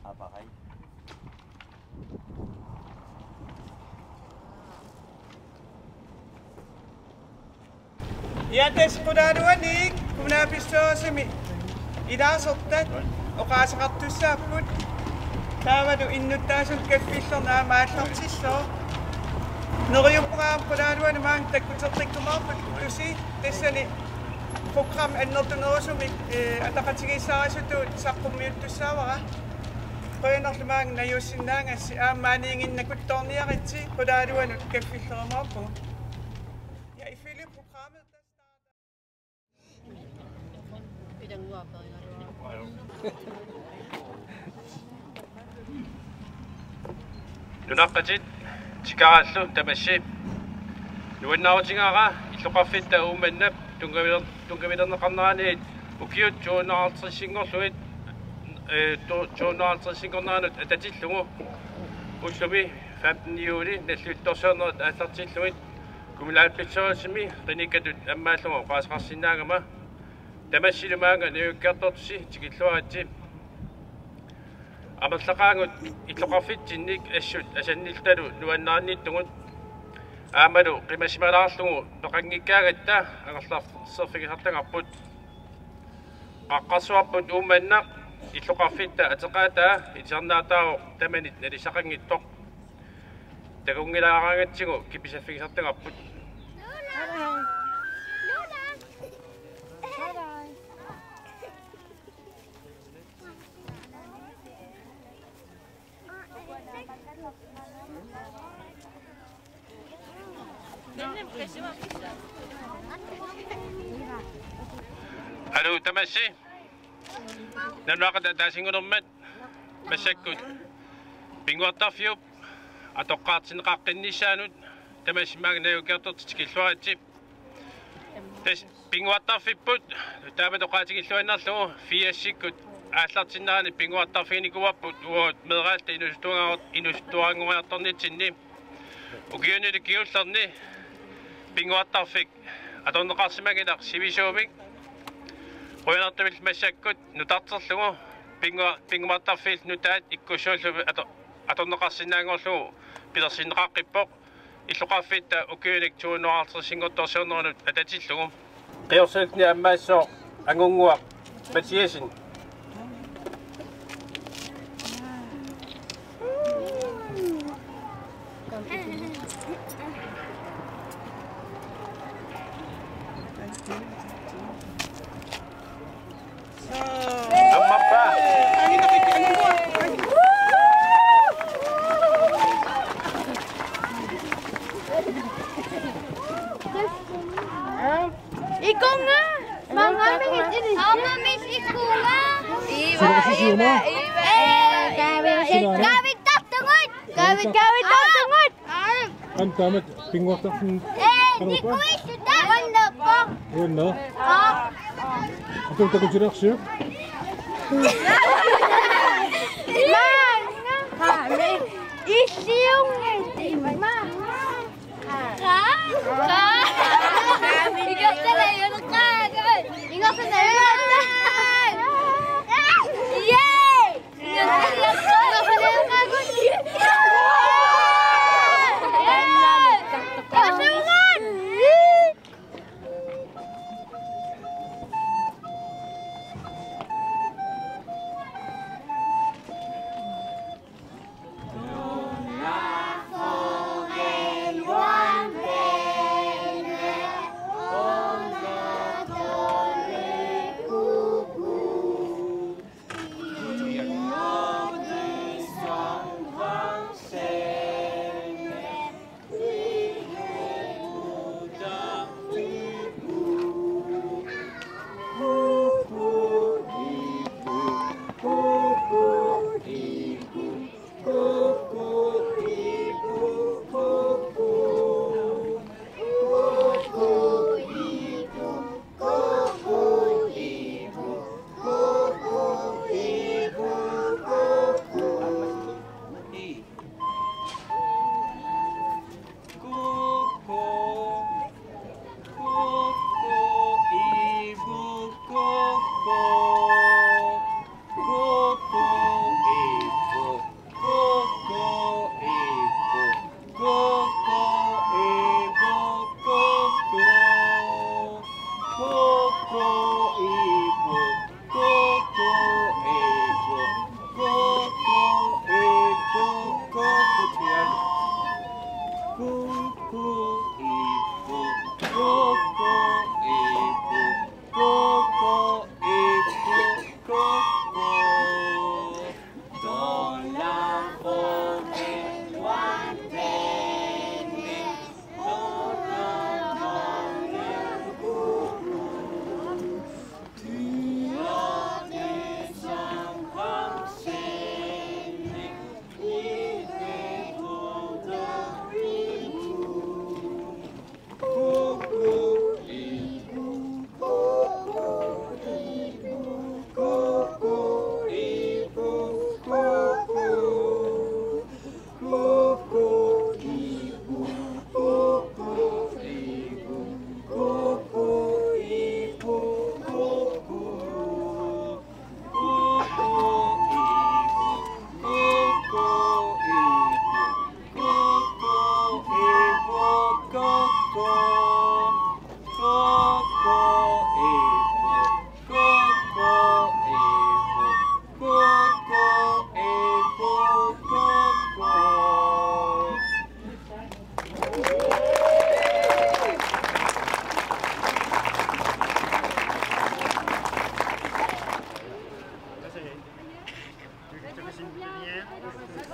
appareil. Iates pudaruanik kunapissoosimi ilaasartat oqaasaqartussaaput taavadu innuttaasut kaffillornaa maallartissoo neriuppuqaam pudaruani maang takkutertikkumaarput tusi tassani program annertunerusumik ataqatigissaarasutut saqqummiuttussaavara qoyanarlumaang najuussinnaangassi aammaaniinginnakut torniaritsi pudaruanut kaffilloramaappu. Nunaqatit tikarallu tamassi nuannaarutigaara illoqarfitta uumannap tungavilerneqarneraaniit ukiut tuunaartrissinngorluit tuunaartrissinngornaanut atatillugu ullumi 15 juli nalluttorsuarnerat aallartilluit kumilaappitsoorasimi qinikatut ammaallungu qaasaqarsinnaagama tamassilumaaga niukkiartortusi tikilluaratsi амерлақаангут иллоқарфитсинник ассут асаннилталу нуаннаарниттугут аамалу қимасималаарлугу пеқангиккаагатта агерларсерфигисартагарпут қаққарсуарпут уумманнақ иллоқарфитта атеқаатаа итсернаатааву таманит налисақангиттоқ такунгилаараагатсигу киписаффигисартагарпут Halo tamassi nanaqata taasingunermat massakkut pinguartarfiup atoqqaartineqaqqinnissaanut tamassimaaga najukiartortikilluaratsi tas pinguartarfipput taamatoqaatigilluannarlugu fiassikkut ааллартиннаани пингуартарфигникуарпут уут мераалта инустуангуаартарнитсинни укиунили киуллерни пингуартарфик аторнеқарсимагинақ сивисуумик қуянартамил массаккут нутартерлугу пингуартарфил нутаат иккусууллу аторнеқарсинаангорлугу пилерсиннеқаққиппоқ иллоқарфитта укиуник туунуартэрсингорторсуернерунут ататиллугу қиорсуутни аммаассоо ангунгуақ матиасин Damit pingwartarfin nikuisuta wannappo wanna atuntakutiraqsi Mami, isiungiti ma. Ikaw sa layo ng kagad. Ikaw sa layo ng kagad. Yay! Ikaw sa layo ng kagad.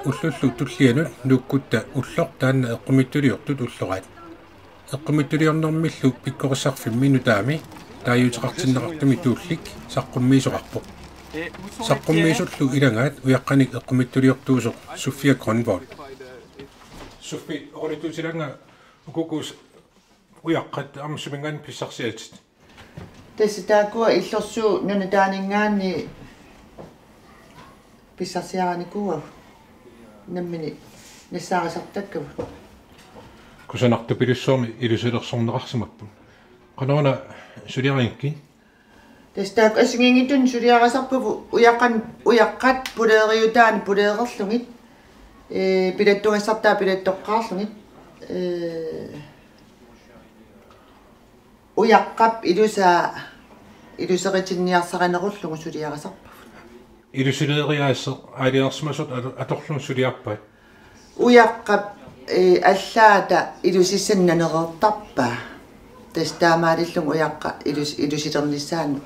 уллуллу туллианут нуккутта уллор таанна эққумиттулиортут уллораат эққумиттулиорнэрмиллу пиккорисарфимми нутаами тааюутеқартиннеқартуми тууллик саққуммиисоқарпоқ саққуммиисуллу илангаат уяққаник эққумиттулиортуусоқ София Гронволд Софи оритусиланга укукус уяққат амсуминган писсарсиатит теситаакуа иллорсуу нунатаанингаани писсарсиараникуа наммини ниссаарисартаккава кусанарту пилуссуорми илусилерсорнеқарсимаппун канаана сулиаринки тестаак асингингитун сулиарасарпаву уяққат пулеериутаани пулеерерлугит пилаттугассартаа пилаттоққаарлугит уяққап илусеритинниарсаранеруллугу сулиарасарпаву илусилериаассер аалиарсмасут аторлун сулиарпаат уяққап аллаата илусиссаннанерертарпа тестаамаалиллун уяққа илусилернissaanu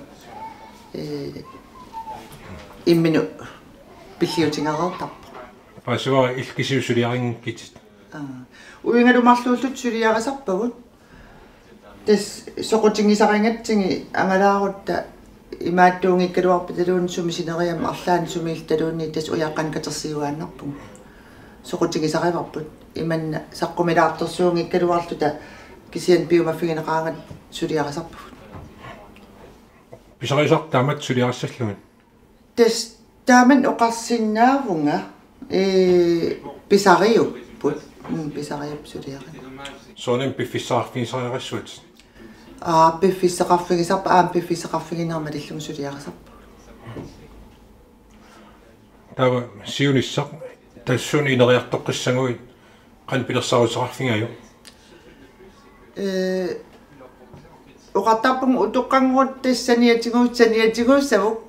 иммину пиллиутингерертарпа пасуа илкисиусулиарингкитит уингалумарлууллут сулиарасарпагут тес соқутингисарингатсиги ангалаарутта имааттуунгиккалуарпиталуун сумисинериам арлаан сумиилталуунни тас уяққан катерсиуааннарпу соқутингисариварпут иманна саққумилаартерсуунгиккалуарлута кисиан биумаффигинеқаангат сулиарасарпагут писарисар таамат сулиарассаллугит тес тааман оқарсиннаавунга писариуппут писариуп сулиарин сонем пиффиссаарфигисариарассуат пиффиссеқарфигисарпа пиффиссеқарфигинерма лиллугу сулиарасарпа тава сиунissaq тассуни инериартоққиссангуи қан пилерсарусеқарфигаю оқартарпун утоққангуут тассаниатигууссавук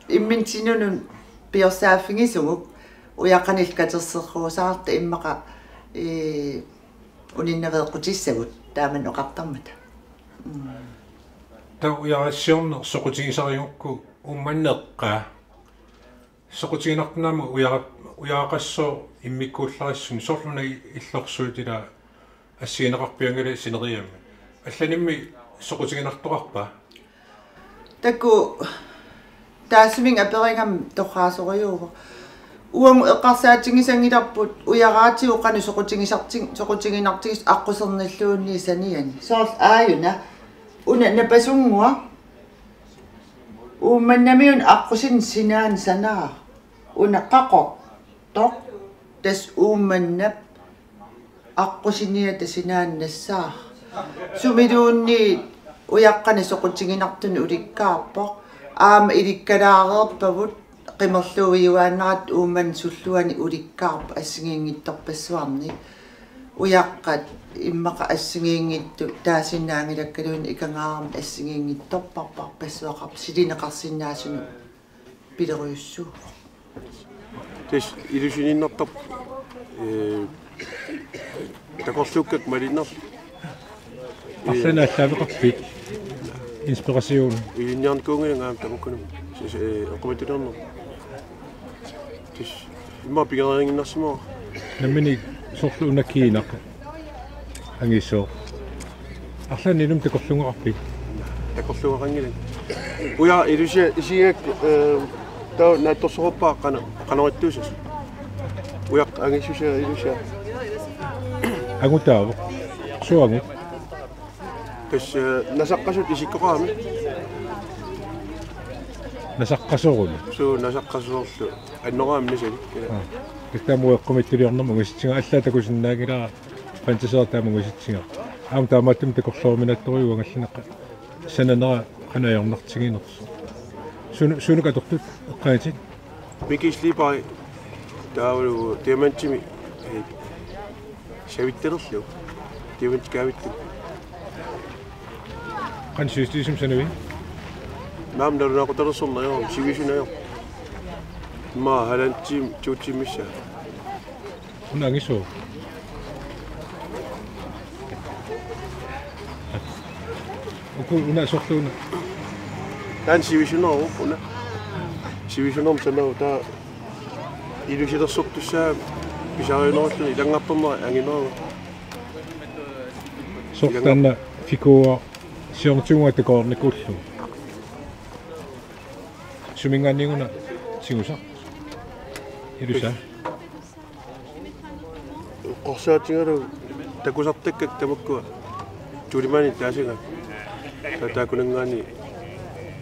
имминтинунун пиорсааффигисугук уяққанил катерсерруусаарта иммақа униннавеэққутиссагут тааман оқартармата таа уярассиорнер соқутигисариукку умманнеққаа соқутигинартунаму уярақассоо иммиккууллариссун сорлуна иллорсуутила ассигинеқарпиангали синериамми алланимми соқутигинартоқарпа таку таасмин аперингам торраасориуува уам эққарсаатингисангиларпут уяраатиуқани соқутигинартигис аққусерниллуунни саниани соорл ааюна уна напасунгуа уумманнамиун аққусин синаан санаа уна қақортоқ тас уумманнап аққусиниата синааннассаа сумилуунни уяққани соқутигинартуни уликкаарпоқ аама иликкалаарерпавут qimmerluuiuaannarat uumman sulluani ulikkaarpa ассигиингитторпассуарни уяққат иммақа ассигиингитту таасиннаангилаккалуuni икангаарам ассигиингитторпарпар пассуақарп силинеқарсиннаасуну пилериуссуу тис илусининнартап такорлуккак малиннар арлана аллаавеқарпит инспирасиун илинниарникуунгиангаам тамуккунум оқуматилернер тис имма пигерингиннарсимаа наммини сорлу унаккиинақ ангисоо арлан илум такорлунгеқарпит такорлугақангилан уя илуси исигак таа наатторсороппаа канариттуусас уяқ ангисуса илуса агутаава суагу тас насаққасут исиккоqaами насаққасоруни суу насаққасоорлу аннораами насали кистамуэққумиттулиорнэрму гиситсига аллаатакусиннаагилаа фантасеэртаамагуситсига аам таамааттум такорлууминатториуангаллинеққа сананера қанаярнартигинерс сунукатортут эққаатит микислипай таавлу темантими шавиттерлу темантикаавитту қан систисим санави маам нернақутерлсорнаяа сивисунаяа ма халантим чуутиммисса унаагисоо оку уна сорлууна таан сивисунаа уна сивисунам санаа таа Ilusilersortussaa pisariunerullu ilangapperma anginerua. Sortanna fikuua siortunga takoornikullu. Sumingaanninguna singusa. Ilusa. Qorsaatingalu takusartakkak tamakkua tulimani taasinga. Taakunangaani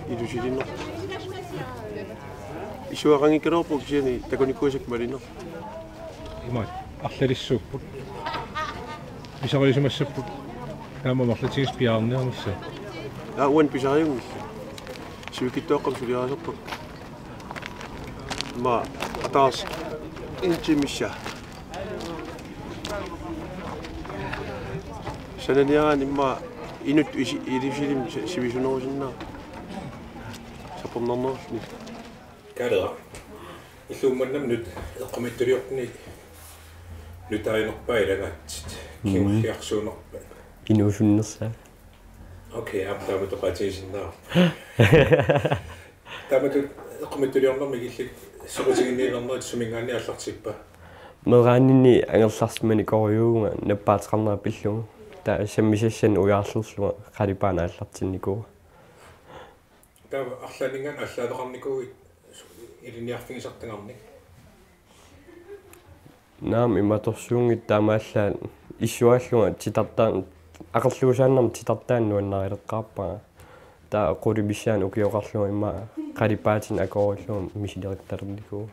ilusilinner. Isuaqangikkalorpuk siani takunikkuusak maliner. Imaat арлалиссууппут. Pisariusumassapпут. Таама марлатигис пиаарнеернisса. Уан писариунгилла. Сивикиттооққам сулиарасерпак. Ма атаас интимисса. Сананиаран имма инут илисилим сивисунерусиннаа. Сапорнернерусни. Калера. Иллуумманнам нут эққамиттулиорпни нутаинерпаа илагаатсит. Кимхиарсуунерпа. Инуусуннерсаа. Окей, амтаама тоқатигисиннаа. Тамату эққамиттулиорнерми гиллик сорутигинниилернерит сумингаанни аллартиппа. Мераанинни ангерларсмани кориуунга наппаатеқарнера пиллугу. Таа саммисассан уяарлерсуга қалипаана аллартинникуу. Таа арланинган аллаалеқарникууи илиниарфигисартангарник. Наам иматорсуунгит таамааллаа иссуааллуга титартаан ақерлуусааннарм титартаан нуаннарилеккаарпаа. Таа қулимиссаан укиоқарлуга имма қалипаатин акориллуга мисилеритталерникуу.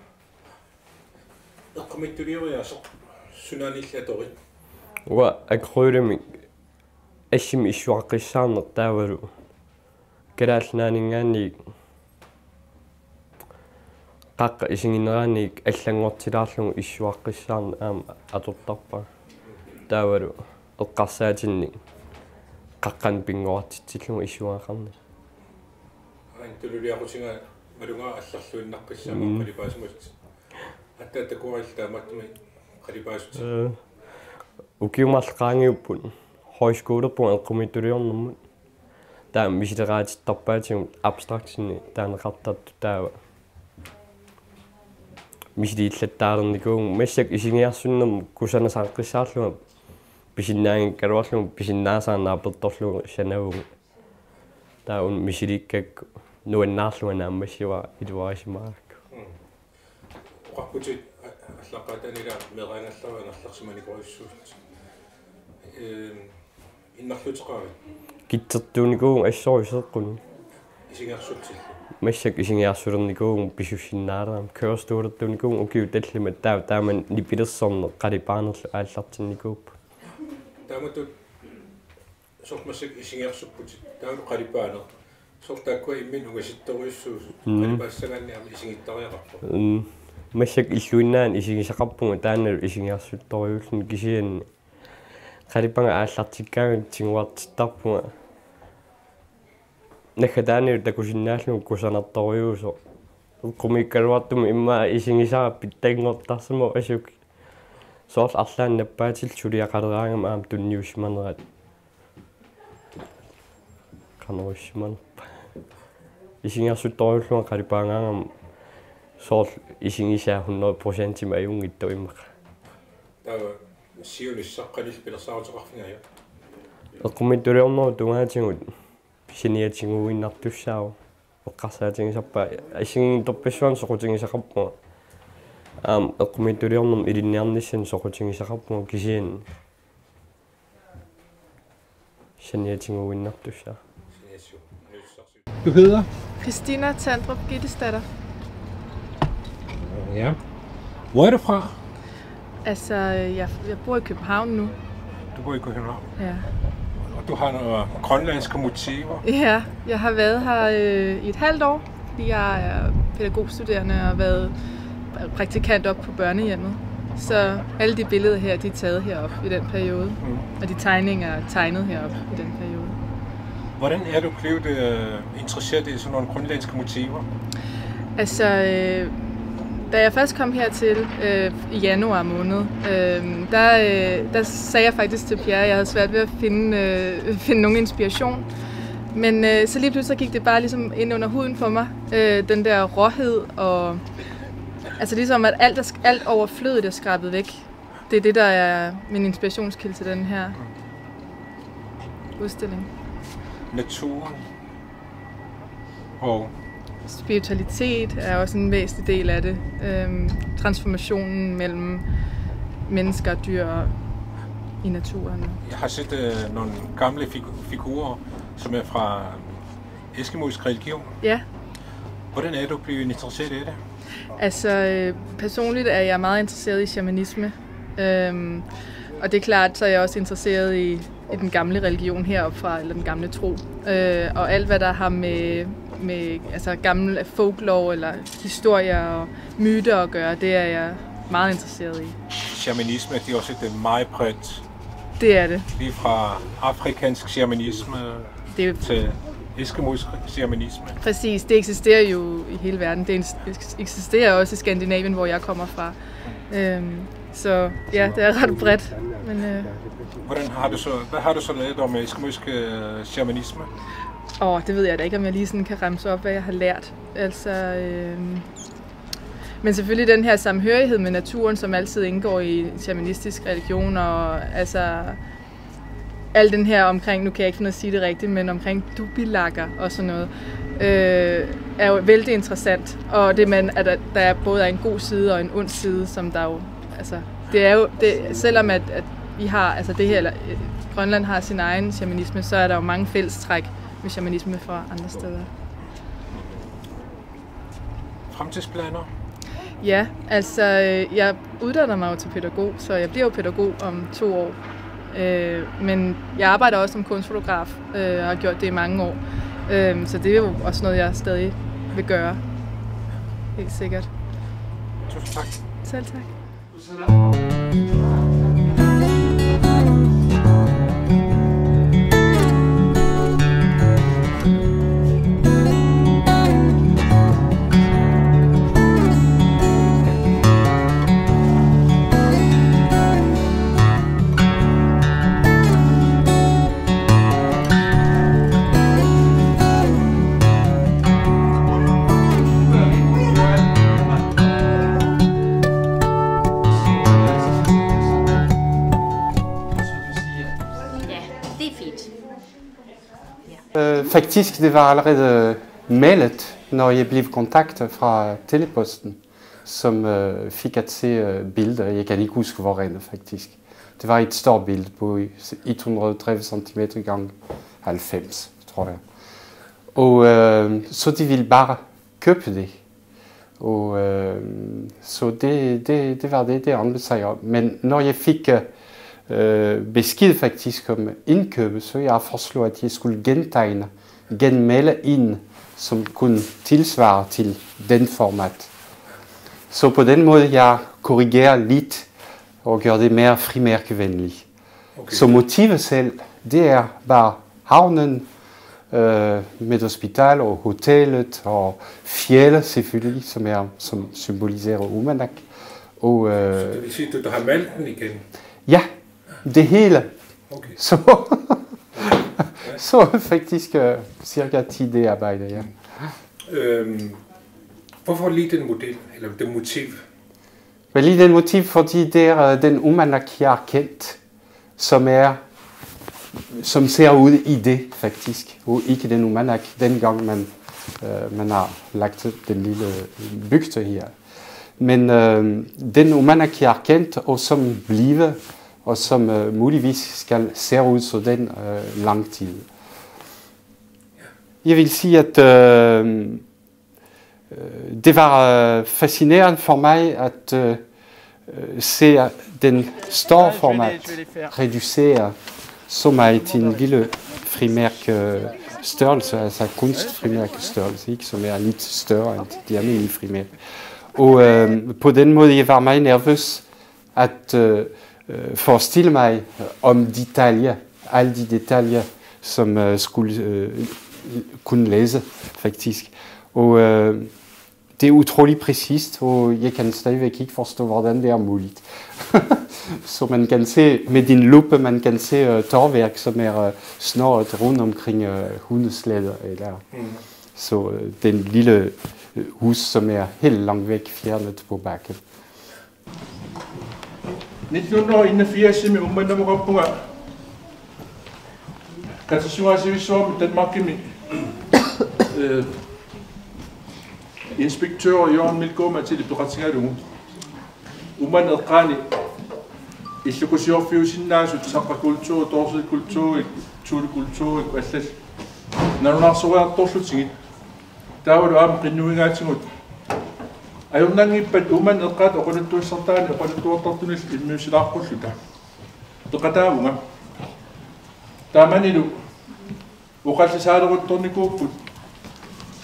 Эққамиттулиориасо сунааниллатори. Уа акрулими ассими иссуаққиссаарнер таавалу калаалнаанингааник qaqqa isingинерааник аллангортилаарлугу иссуаққиссаарна аама атортарпа таавалу эққарсаатинни qaqqan пингоартитсиллугу иссуаақарни антулулиақутинга малунгаа алларлуиннаққиссаама қалипаасмут аттаатакуарилла маттми қалипаасут укиумарлqaangiupпут højskolepun эққумиттулиорнэрмут таа мисилераатиттарпаатигу абстрактинни таанеқартарту таава мисилииллаттаарникуун массак исигиарсуннэрму кусана сааққиссаарлуга писиннаанги калуарлугу писиннаасаарнааперторлугу санавугу таа ун мисиликкак нуаннаарлуга нааммассива илуарисимаакку оқарпутит аллаққатанила мераангаллаван арларсиманикориссуут иннарлутеқари киттертууникуун ассорисеққуни исигиарсутсилла массак исигиарсулерникуун писуссиннаалерам кёрстуулертууникуун укиу таллима тааман нипилерсорне қалипаанерлу ааллартинникууп тааматут сормасак исигиарсуппут таалу қалипаанер сортааккуа иммин угаситторуиссуус қалипаассагаанниарми исигиттариақарпо массак иллуиннаан исигисақарпунга таанналу исигиарсутториуллун кисианни қалипанга ааллартиккааган тигуартиттарпунга нахадаанил такусиннааллугу кусанарториусо qumikkaluartum imma isingisaapit taingortarsamo asuk soorl arlaannapпааtil suliaqaleraangam aam tunniusmanerat qanerussimanerpa isingersuttoriulluga qalipaangaangam soorl isingisaa 100% imajungittu immaqa tava siunissaqqalil pilersaarutiqarfingaja eqqumittuliorneru tungaatigut siniatinguinnartussaau oqqarsaatigisarpa isingtorpissuan soqutigisaqarpua eqqumittuliornerm ilinniarnissan soqutigisaqarpua kisian siniatinguinnartussaa. Du hedder? Christina Tandrup Gittesdatter. Ja. Hvor er du fra? Altså, jeg bor i København nu. Du bor i København? Ja. Og du har nogle grønlandske motiver? Ja, jeg har været her i et halvt år, fordi jeg er pædagogstuderende og har været praktikant op på børnehjemmet. Så alle de billeder her, de er taget heroppe i den periode. Og de tegninger er tegnet heroppe i den periode. Hvordan er du blevet interesseret i sådan nogle grønlandske motiver? Altså, da jeg først kom hertil i januar måned, der sagde jeg faktisk til Pierre, at jeg havde svært ved at finde nogen inspiration. Men så lige pludselig gik det bare ligesom ind under huden for mig. Den der råhed og Altså ligesom at alt overflødigt er skrabet væk. Det er det, der er min inspirationskilde til den her udstilling. Naturen og spiritualitet er også en væsentlig del af det. Transformationen mellem mennesker og dyr i naturen. Jeg har set nogle gamle figurer, som er fra eskimoisk religion. Ja. Hvordan er du blevet interesseret i det? Altså, personligt er jeg meget interesseret i shamanisme. Og det er klart, så er jeg også interesseret i den gamle religion heroppe fra, eller den gamle tro. Og alt, hvad der har med altså gamle folklore eller historier og myter at gøre, det er jeg meget interesseret i. Shamanisme, det er også et meget bredt. Det er det. Lige fra afrikansk shamanisme til eskimoisk shamanisme. Præcis, det eksisterer jo i hele verden. Det eksisterer også i Skandinavien, hvor jeg kommer fra. Så ja, det er ret bredt. Men, hvad har du så lavet om eskimoisk shamanisme? Det ved jeg da ikke, om jeg lige sådan kan remse op, hvad jeg har lært. Altså, men selvfølgelig den her samhørighed med naturen, som altid indgår i shamanistisk religion, og altså al den her omkring, nu kan jeg ikke finde at sige det rigtigt, men omkring dubilakker og sådan noget, er jo vældig interessant. Og det med, at der både er en god side og en ond side, som der jo, altså, det er jo, selvom at vi har, altså det her, eller Grønland har sin egen shamanisme, så er der jo mange fællestræk med shamanisme fra andre steder. Fremtidsplaner? Ja, altså jeg uddanner mig jo til pædagog, så jeg bliver jo pædagog om 2 år. Men jeg arbejder også som kunstfotograf og har gjort det i mange år. Så det er jo også noget, jeg stadig vil gøre. Helt sikkert. Tusind tak. Selv tak. Faktisk, det var allerede meldet, når jeg blev kontaktet fra Teleposten, som fik at se billeder. Jeg kan ikke huske, hvor det faktisk. Det var et stort billede på 130 cm gange 90, tror jeg. Og så de ville bare købe det. Og så det var det handlede sig om. Men når jeg fik besked faktisk om indkøbet, så jeg foreslog, at jeg skulle genmale ind, som kunne tilsvare til den format. Så på den måde jeg korrigerer lidt og gør det mere frimærkevenligt. Okay. Så motivet selv, det er bare havnen med hospital og hotellet og fjellet selvfølgelig, som symboliserer Uummannaq. Og det vil sige, at du har malet den igen? Ja, det hele. Okay. Så faktisk cirka 10 det arbejde, ja. Hvorfor lige den model, eller det motiv? Vel lige den motiv, fordi det er den Uummannaq, jeg har kendt, som ser ud i det faktisk, og ikke den Uummannaq, dengang man har lagt den lille bygte her. Men den Uummannaq, jeg har kendt, og som bliver, og som muligvis skal se ud så den lang tid. Jeg vil sige, at det var fascinerende for mig at se den store format reducere så meget til en lille frimærkestørrelse, altså kunstfrimærkestørrelse, ikke, som er lidt større end de almindelige frimærker. Og på den måde jeg var meget nervøs at forestille mig om detaljer, alle de detaljer, som skulle kunne læse faktisk. Og det er utrolig præcist, og jeg kan stadigvæk ikke forstå, hvordan det er muligt. Så man kan se, med din lupe, man kan se tårværk, som er snåret rundt omkring hundeslæder. Så den lille hus, som er helt langt væk fjernet på bakken. 1981 med ummannamuqappunga katassuasivissuarmi Danmarkimi inspektør Jørgen Milgård til berettingalugu ummanneqqaani illukusiorfiusinnaasut saqakultuur torsikultuur tuulikultuur allas nanunarsuariartorlutigit taavalu aam qinnuingaatigut ajornangippat ummanneqqaat oquluttuissartaani oquluttuartartunis immiusilaarqulluta teqataavunga taamanilu uqallisaaleruttornikuupput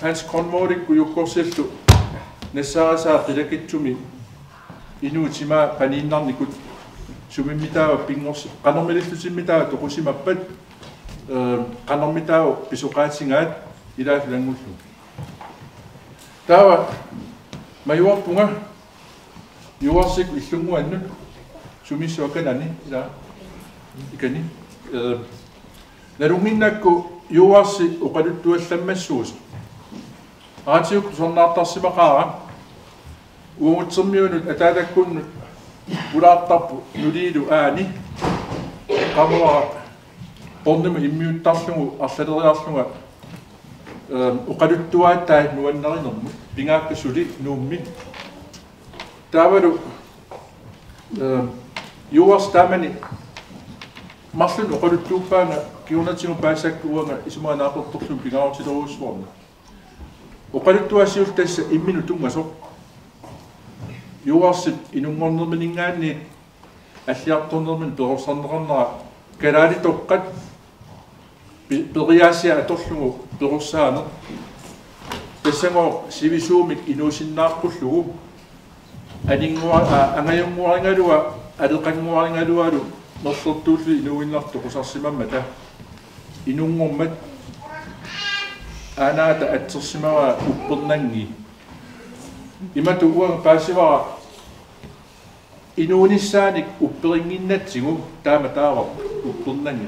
Hans Kronmordik jukkorsillu nassarasaa qilakitsumi inuutimaa paniinnarnikut sumimmitaawa pingors qanermilillutimmitaawa toqusimappat qanermitaawa pisuqaatingaat ilaasulangullu taawa majuarpunga juarsik illunguannut sumissuakanani ila ikani narunginnakku juarsi uqaluttuallammassuus aatiuk sonnaartarsimaqaara uungutsermiunut ataatakkun pulaartarpu nuliilu aani qamuara qornima immiuttarlugu arlaleriarluga uqaluttuaattaat nuannerinermu pingaakkassuli nuummi taavalu juars taamani marlun uqaluttuuppaanga kiunatigu paasakkuuanga isumaanaaqertorlum pingaortileruussuarna uqaluttuassiul tassa imminu tungasoq juarsip inungornerminingaanni аллиарторнермин перорсарнеқарнера калаали тоққат периаасиа аторлугу перорсаанер тассаго сивисуумик инуусиннааққуллугу алингуа ангаюнгуарингалуа алеқангуарингалуалу нерлертуулли инуиннарту қусарсимаммата инунгормат анаата атсерсимава уппернанги имату уага паасивара inuunissaanik upperinginnatsigu taamataara uppernangi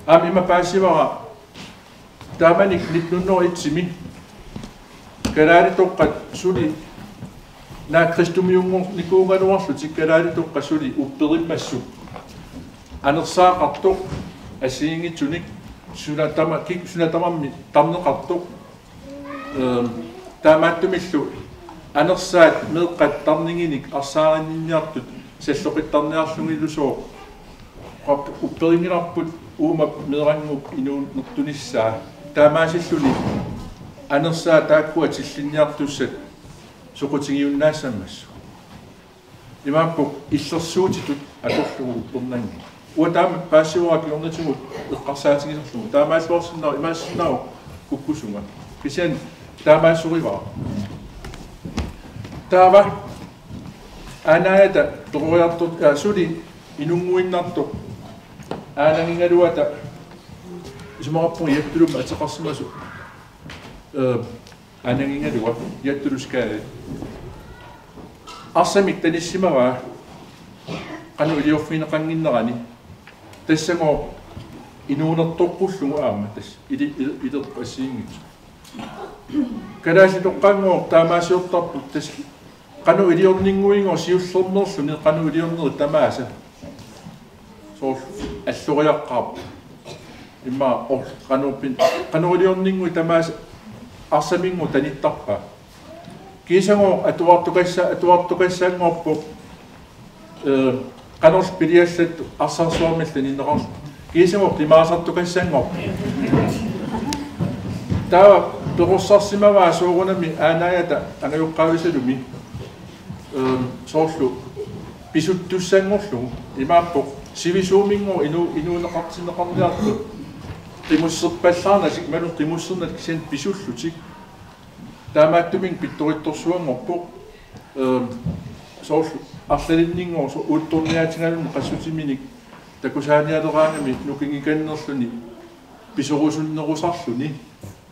aamima paasivara taamanik nitnunneritsimi kalaali toqqat suli naa kristumiungornikuungaluarlu tikkalaali toqqa suli upperimmassu anersaaqartoq asiingitsunik sunatamammi tarneqartoq taamaattumillu anersaat meeqqat tarninginik arsaarinniartut salloqittarniarlungillusoo upperingilarput uumap meerangup inuunertunissaa taamaasilluni anersaa taakkua tillinniartussat soqutigiunnaassammassu imaappu illersuutitut atorlugu uppernangi ua taama paassiuaraaki ornatigut eqqarsaatingiserlugu taamaalluarsinnaru imaassinnaaru kukkusunga kisian taamaassurivaara taava anaata toqoriartut suli inunguinnartu aanangingaluata isumaqarpu yattulum ateqarsimasu aanangingalua yattuluskaale arsamik tanissimava qanu iliorfineqanginnerani tassango inuunertoqqullugu aamma tass ilerpassiingit kalaasi toqqaango taamaasiortarput tass qanu iliorninguingo siullernerluni qanu iliorneri tamaasa soor alluriaqqaarp imma or qanu iliorningui tamaasa arsamingu tanittarpa kiisango atuartukassaanngorpu qanorl piliallattu arsarsuarmillani inneqarl kiisango qimaasartukassaanngorpu taava perussarsimavaa suurunami aanaajata angayuqqaavisalumi soorlu pisuttussanngorlugu imaappoq sivisuumingo inuuneqartineqarniartu qimusserpallaarnasik malu qimussernat kisian pisullutik taamaattuming pittorittorsuangorpoq soorlu arlalinningo so uuttorniaatingalun qassutiminik takusaanialeraangami nukingikannerluni pisorusunnerusarluni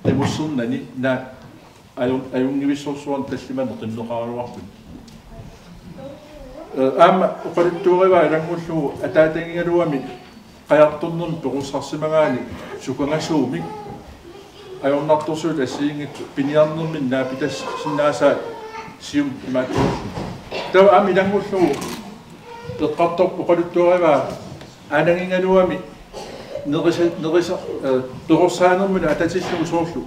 qimussernani na ajungivissorsuan talliman qinneqaaruartun aama uqaluttuuriva ilangullugu ataatangingaluami qajartornermi perussarsimagaani sukangasuumik ajornartorsuut assiingit piniarnermin naapitas sinnaasa sium imaattuus tawa ami langullugu eqqartorpu qaluttuarivaa aanangingaluami nerisa toqorsaanermuna atatillugu soorlu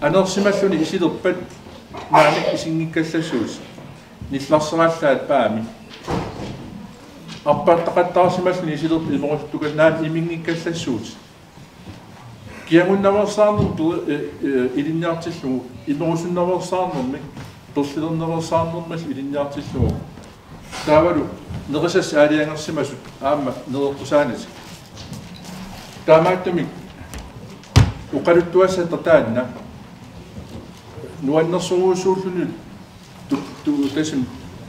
anersimalluni isilerpat naami isingikkallasuus nillarseraallaat paami arpaattaqattaarsimalluni isilerp imoruttukannaami imingikkallassuut kiangunnaversaarnertu ilinniartillugu imerusunnaversaarnermi torsilerneversaarnermal ilinniartillugu taavalu nerisas aaliangersimasut aamma nerertusaanati taamaattumik uqaluttuassata taanna nuannersuruussuulluni tasum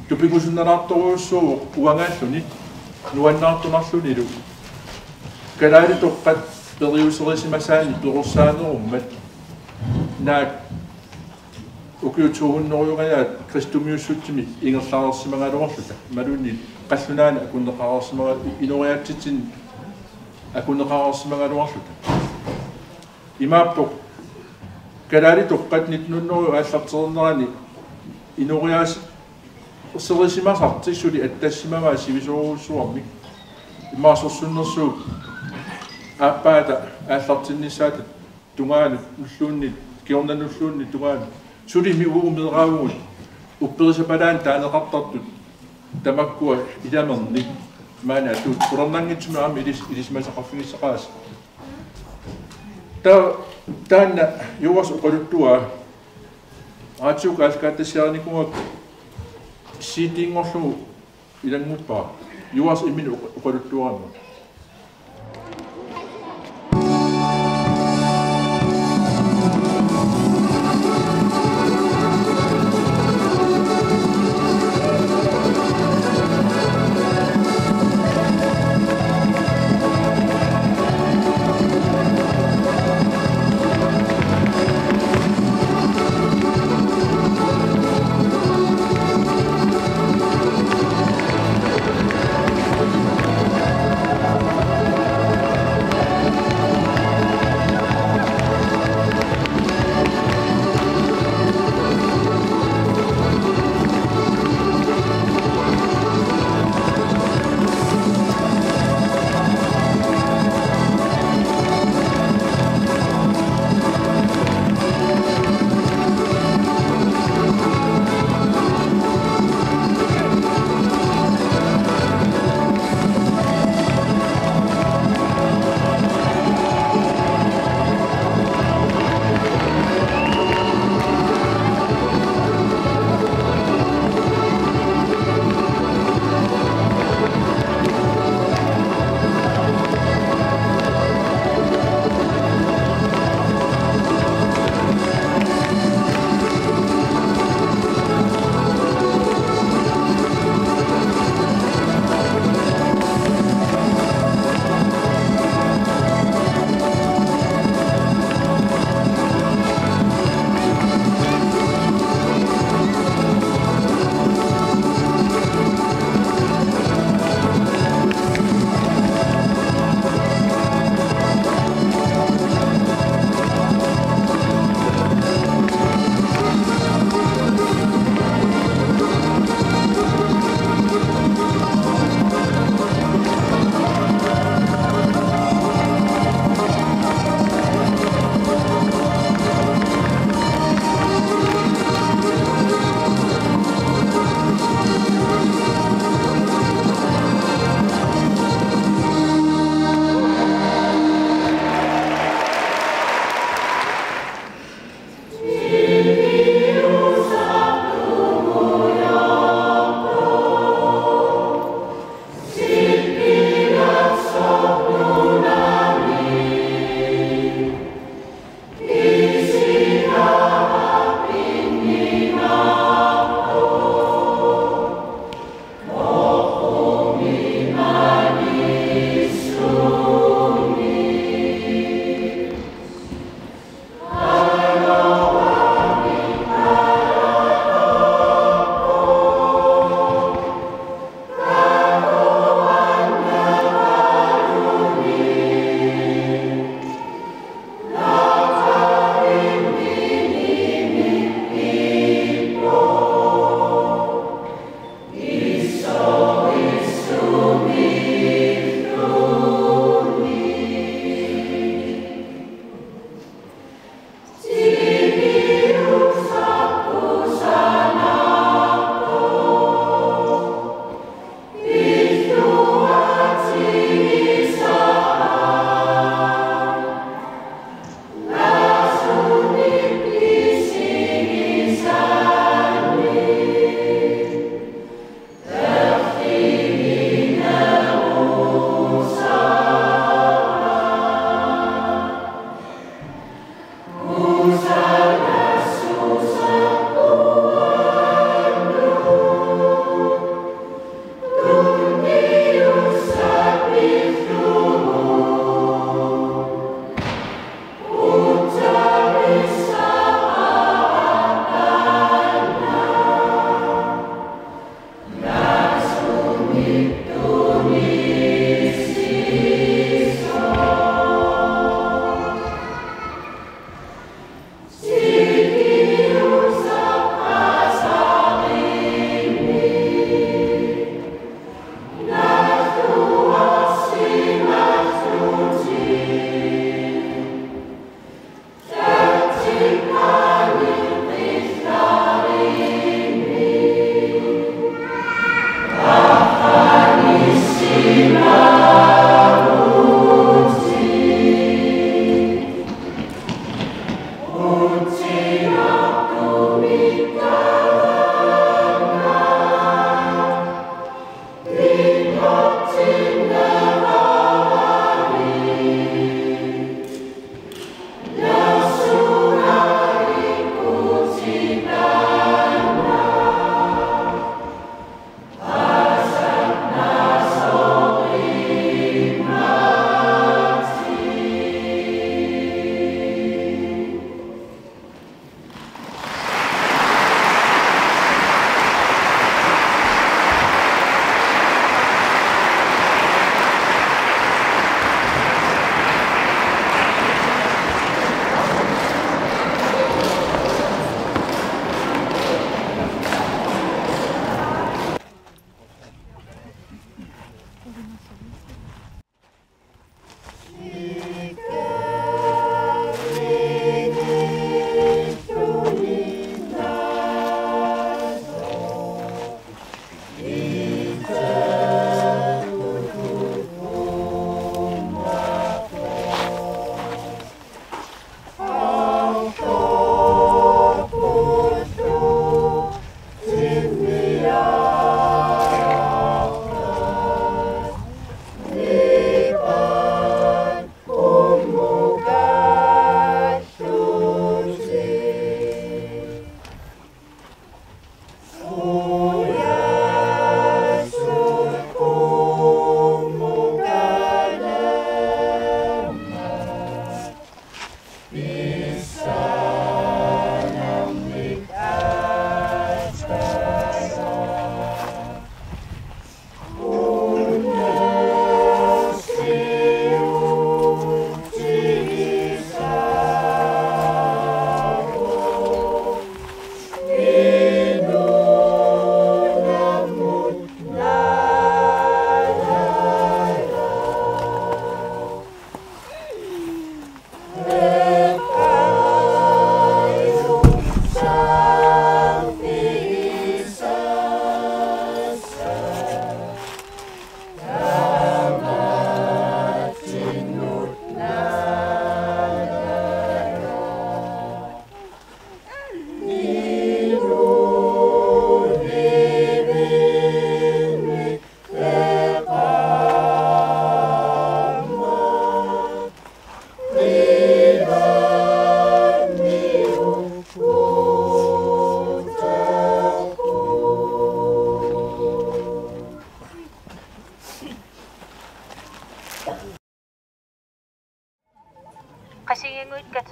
tupikusunnaraartoruussuuq uangaalluni nuannaartunarlunilu kalaali toqqat periuserisimасаани перусааnerummat naak ukiutuunneruyuqajaat kristumiussutimi ingerlaarersimangaluorluta malunni qallunaana akunneqarersimaga inoriatsitsin akunneqarersimangaluorluta imaappoq kalaali toqqat nitnunneru aallarternerani inoriaas serisimasartissuli attassimamaa sivisuruussuarmik imaasorsunnersuut appaata aallartinnissaata tungaanu nulluunni kiornanulluunni tungaanu sulimi uumeeraagugut upperisapalaан taaneqartartut tamakkua ilamerni maana tuut qurernangitsumi aami ilismasaqarfigissaqaas taanna yuwas uqaluttua aatiuk aalkaattassiarnikuak siitiingorlugu ilanguppaa yuwas imin uqaluttuarma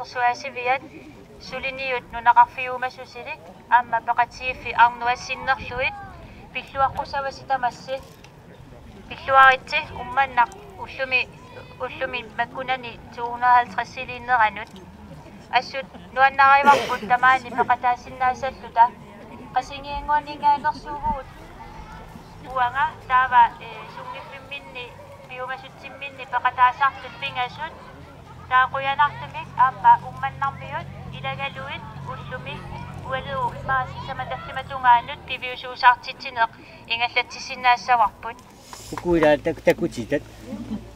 aqersuasiviat suliniut nunaqarfiumassusilik aamma paqatiiffi arnuassinnerluit pilluaqqusavasitamassi pilluaritsi ummannaq ullumi makkunani 250 siliinneranut assut nuannarivarput tamaani paqataasinnaassalluta qasingiinguaningaangersuuguut uanga taava sungifimminni piumasutsimminni paqataasartut pingasut taaquyanartumik aamma ummannarmiut ilagaluit ullumi ualu maasisamatassimatungaanut piviusuusaartitsineq ingallatsisinnaassavarput ukuila takutitat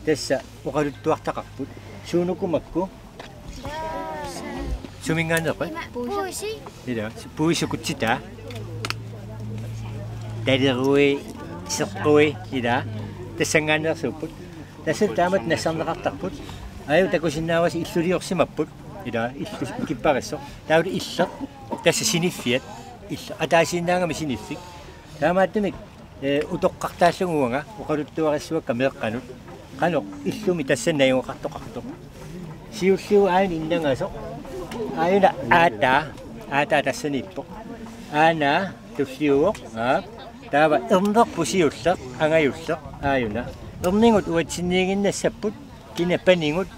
tassa uqaluttuartaqarput suunukumakku sumingaanneqa puisi ila puisukutsita talerui seqqui ila tassangaannersuupput tassut taamat nassarneqartarput aju takusinnaawas illuliorsimapput ila illu kipparisso tauli illeq tassa siniffiat illa ataasiinnaangami siniffik taamaattumik utoqqartaalluguanga uqaluttuarissuakka meeqqanut qanoq illumi tassannajuqartoqartoq siullugu aani innangasoq aayuna aata tassaniippoq aana tulliuoq taava ernerpu siulleq angajulleq aayuna erningut uatsinniiginnassaput kinapaningut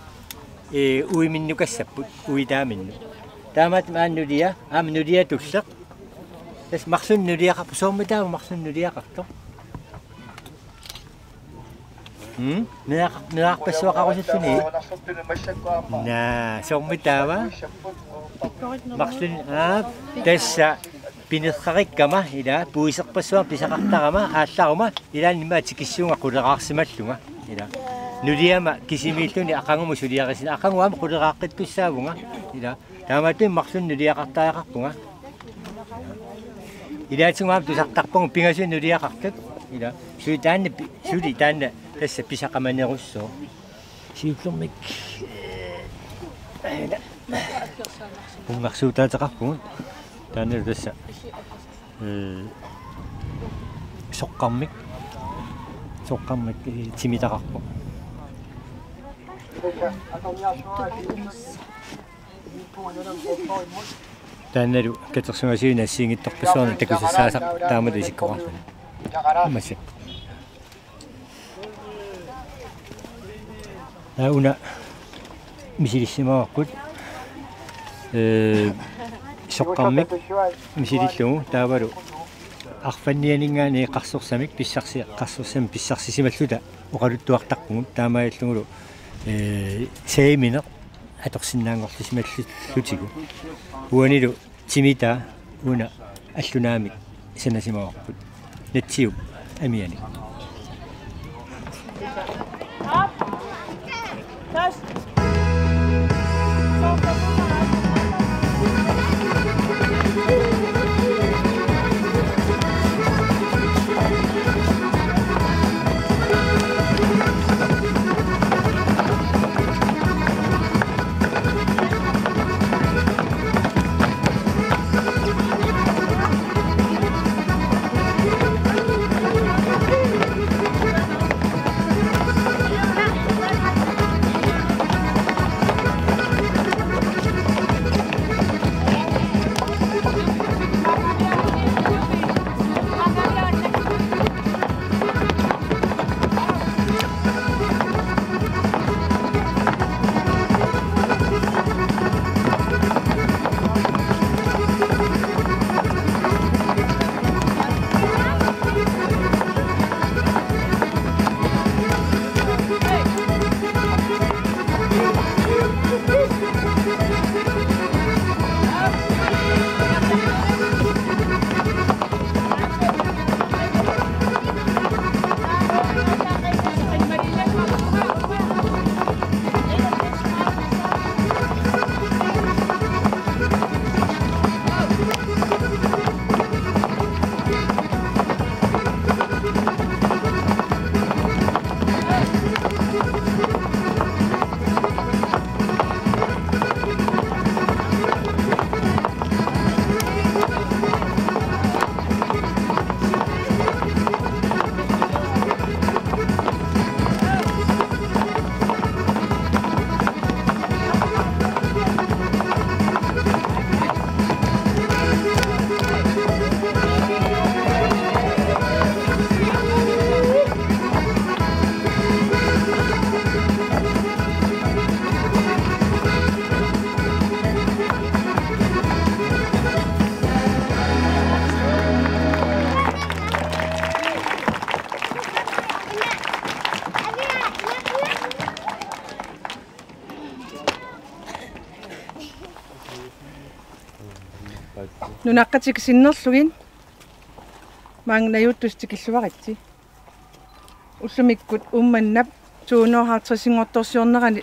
uiminnukassaput uitaaminnu taamaat aannulia aamnulia tulleq tas marsunnuliaqarpu soormitaava marsunnuliaqartoq neaqpassuaqarusuttuni soormitaava marsun tassa pinerqarikkama ila puiserpassuar pisaqartarama aallaruma ilaannima tikissuunga quleqaarsimallunga ila nuliama kisimiilluni aqangumu suliaqisina aqanguama quleqaaqqittussaavunga ila taamaatun marsunnuliaqartaaqarpunga ilaatsungaam tusartarpungu pingasun nuliaqartut ila suli taanna tassa pisaqamanerussoo siullormik pungarsuutaataqarpungut taanna tassa soqqarmik timitaqarpu taannalu katersungassuuna assiingittorpassuarna takusassaasaq taamata isikkoqartana amassa una misilissimaqarput soqqarmik misilillugu taavalu arfannianingaani qarsorsamik qarsorsam pissarsisimallута oqaluttuartarpungut taamaallungulu seimineq atorsinnaangorlisimalluutigu uanilu timita una allunaamik sanasimaaqarput natsiup amiani Nunaqatik sinnerlugin maangnajuttustikilluaritsi. Ullumikkut ummannap 250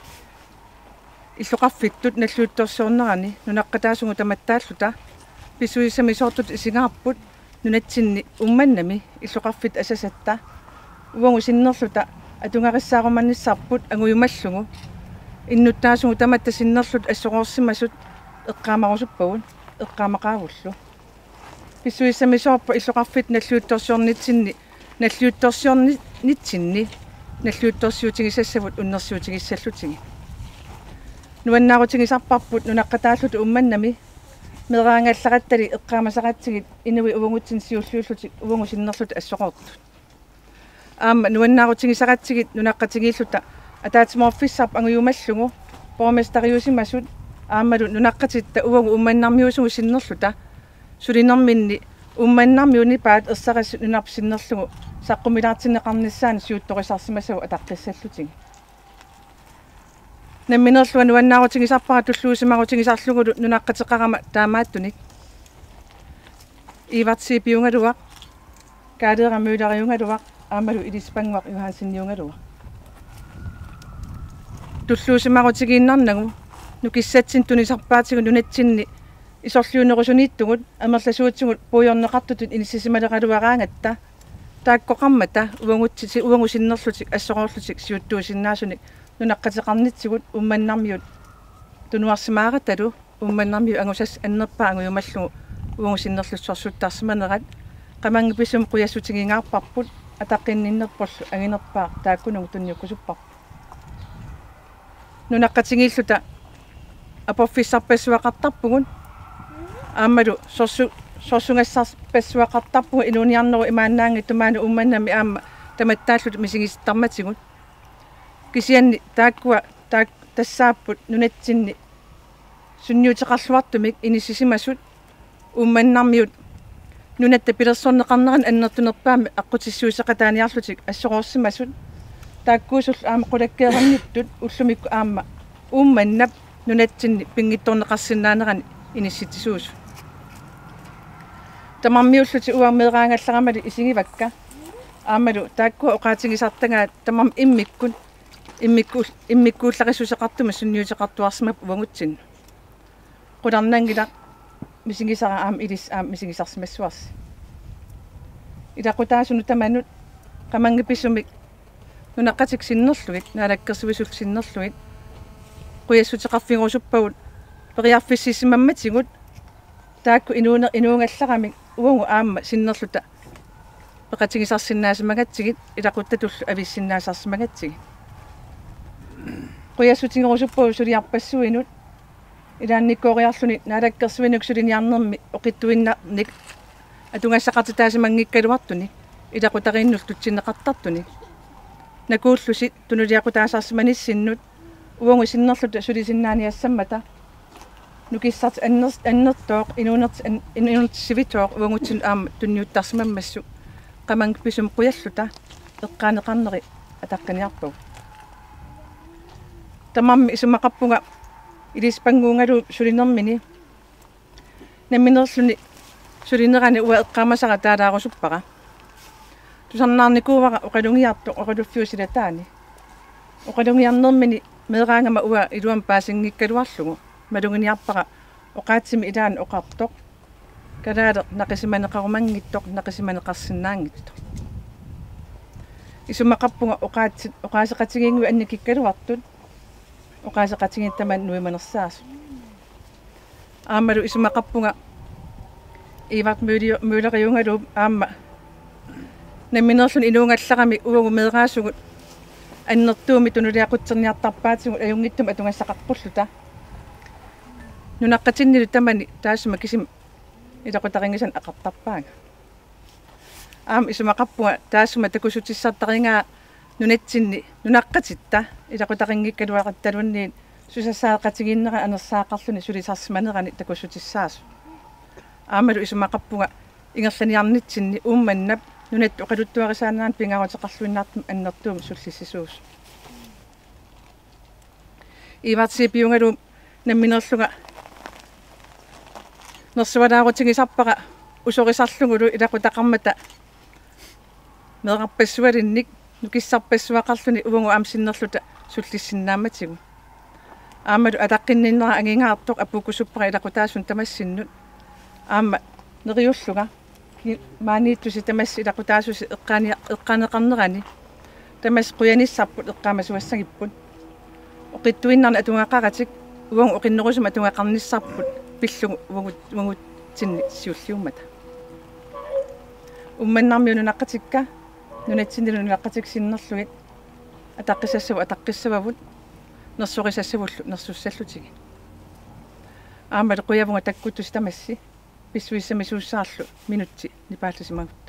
illuqarfittut nalluuttorsiornerani nunaqqataasungu tamattaalluta pisuisami sortut isingaarput nunatsinni ummannami illuqarfit asasatta uangu sinnerluta atungarissaarumannissaarput anguyumallugu innuttaasungu tamatta sinnerlut assoqorsimasut eqqaamarusuppagun eqqaamaqaavullu pisuisami sorpa illuqarfit nalluuttorsiornitsinni nalluuttorsiornitsinni nalluuttorsiutigisassavut unnersiutigissallutingi nuannaarutingisarparput nunaqqataallut ummannami meraangallaqattali eqqaamasaqatsigit inui uvangutsin siulluullutik uvangu sinnerlut assoqortut aamma nuannaarutingisaqatsigit nunaqqatigilluta ataatimorfissarp anguyumallugu pormestariusimasut aammalu nunaqqatitta uvangu ummannarmiusugu sinnerluta sulinerminni ummannarmiuni paat ersaqassut nunarp sinnerlugu saqqumilaartinneqarnissaani siuttorisarsimasagu ataqqissallutingi namminerlua nuannaarutingisarpara tulluusimarutigisarlugulu nunaqqateqarama taamaattunik iivartsiipiungaluaq kaaleeramyulariungaluaq aamalu ilispanguaq Johansinniungaluaq tulluusimarutigiinnarnagu nukissatsin tunisarpaatigu nunatsinni isorluunerusuniittugut amerlasuutsugut puujorneqartutut inissisimaleqaluaraangatta taakkoqarmata uvangu sinnerlutik assoqorlutik siuttuusinnaasunik nunaqqateqarnitsigut ummannarmiut tunuarsimaaqatalu ummannarmiu angusas annerpaa anguyumallugu uvangu sinnerlussorsuttaarsimanerat qamangipisum quyassutigingaarparput ataqqinninnerporlu anginerpaa taakkunugu tunniukkusupparpu nunaqqatigilluta aporfissarpassuaqartarpugun aammalu sorsungassarpassuaqartarpugu inuuniarneru imaannaangi tumaanu ummannami aamma tamattaallut misigisttarmatigut kisianni taakkua tassaapput nunatsinni sunniuteqarluartumik inissisimasut ummannarmiut nunatta pilersorneqarneran annertunerpaami aqqutissuusaqataaniarlutik assoqorsimasut taakkuusull aama qulakkeerannittut ullumikku aamma ummannap nunatsinni pingittorneqarsinnaanerani inissitisuusu tamarmiulluti uarmeeraangallaramali isingivakka aammalu taakkua oqaatigisartangaa tamam immikkuullaqissuseqartuma sunniuteqartuarsimap uvangutsin qularnangila misingisara aam ilis aam misingisarsimassuarsi ilaqutaasunu tamanut qamangipisumik nunaqqatik sinnerlugit naalakkersuisull sinnerlugit quyassutiqarfiguusuppagut periarfississimammatigut taakku inuungallarami uangu aamma sinnerluta peqatigisarsinnaasimagatigit ilaquttatullu avissinnaasarsimagatigit quyassutigerusuppau suliarpassuinut ilaannikkooriarluni naalakkersuinuk suliniarnermi oqittuinnaarnik atungassaqartitaasimanngikkaluartuni ilaqutariinnultutsinneqartartuni nakuullusit tunuliaqutaasarsimanissinut uangu sinnerluta sulisinnaaniassammata nukissart annertooq inuunertissivitooq uangutsin aamma tunniuttarsimammassu qamangipisum quyalluta eqqaaneqarneri ataqqaniarpug tamammi isumaqarpunga ilispanguungalu sulinermini namminerluni sulinerani ua eqqaamasaqa taalaarusuppara tusarnaarnikuuvaqa oqalungiartu oqaluffiusilataani oqalungiarnermini meeraangama ua iluan paasingikkaluarlugu malunginiarpaqa oqaatsimi ilaan oqartoq kalaale naqisimaneqarumangittoq naqisimaneqarsinnaangittoq isumaqarpunga oqaaseqatigiingui annikikkaluartut oqaaseqatigiittaman nuimanersaasu aammalu isumaqarpunga iivart muuleriungalu aamma namminerlun inuungallaqami uagu meeraasugut annertuumi tunuliaqutserniartarpaatigut ajungittum atungassaqaqqulluta nunaqqatinnilu tamani taasuma kisim ilaqutaringisan aqartarpaanga aam isumaqarpunga taasuma takusutissartaringaa nunatsinni nunaqqatitta ilaqutaringikkaluaqattaluunniin susassaaqatigiinnera anersaaqarluni sulisarsimanerani takussutissaasu aamalu isumaqarpunga ingerlaniarnitsinni ummannap nunat oqaluttuarisaanaan pingaruteqarluinnaartum annertuum sullissisuus iivartsiipiungalu namminerluga нерсуалаарутигисарпара усорисарлугулу илакутақармата меэқарпассуалинник нукиссарпассуақарлуни увангу амсиннерлута суллиссиннааматигу аамалу атаққинниннера ангингаартоқ апукусуппара илакутаасун тамассиннут аама нериуллуга maaнииттуси тамасси илакутаасуси эққанеқарнерани тамас қуяниссарпут эққаамасуассагиппут оқиттуиннарна атунгақаратик уангу оқиннерусума атунгақарниссарпут пиллугу вангутсинни сиуллиуммата умманнармиуну наққатикка нунатсиннилу наққатиксиннерлугит атаққисассаву атаққиссававут нерсорисассавуллу нерсуссаллутиги аамалу қуявунга таккуттуси тамасси писсуиссами сууссаарлу минутти нипааллусимагутта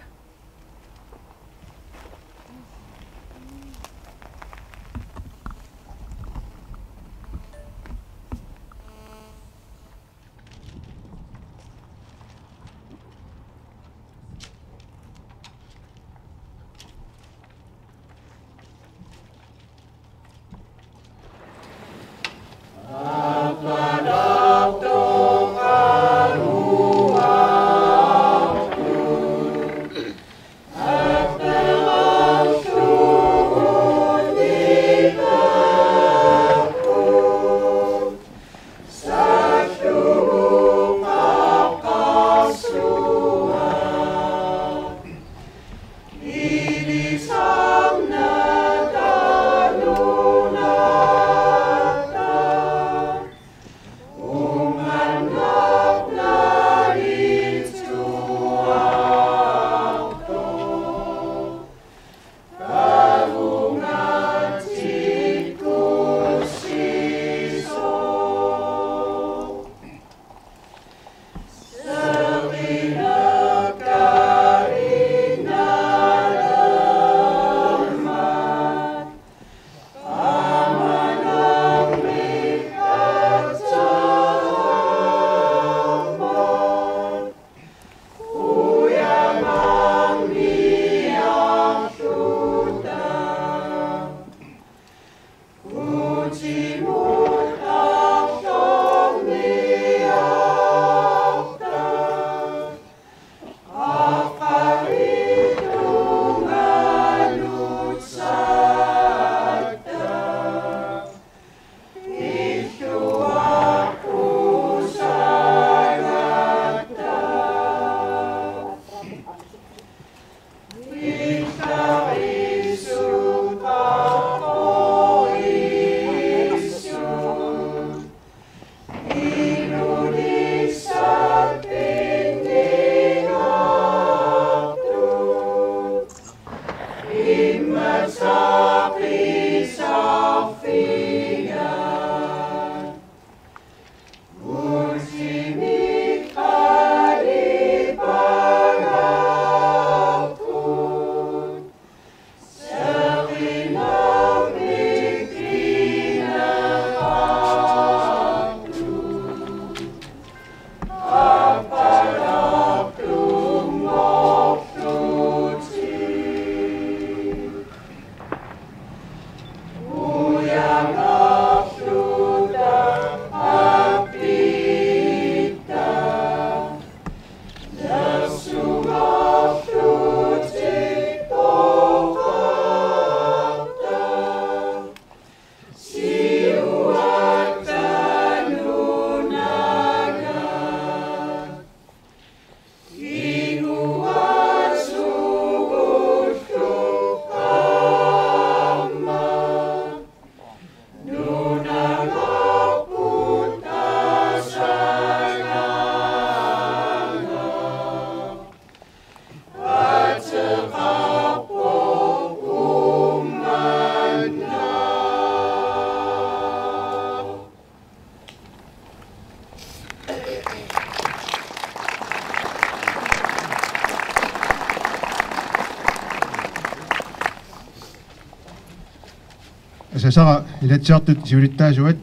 Asasara ilatsiartut siulittaasuat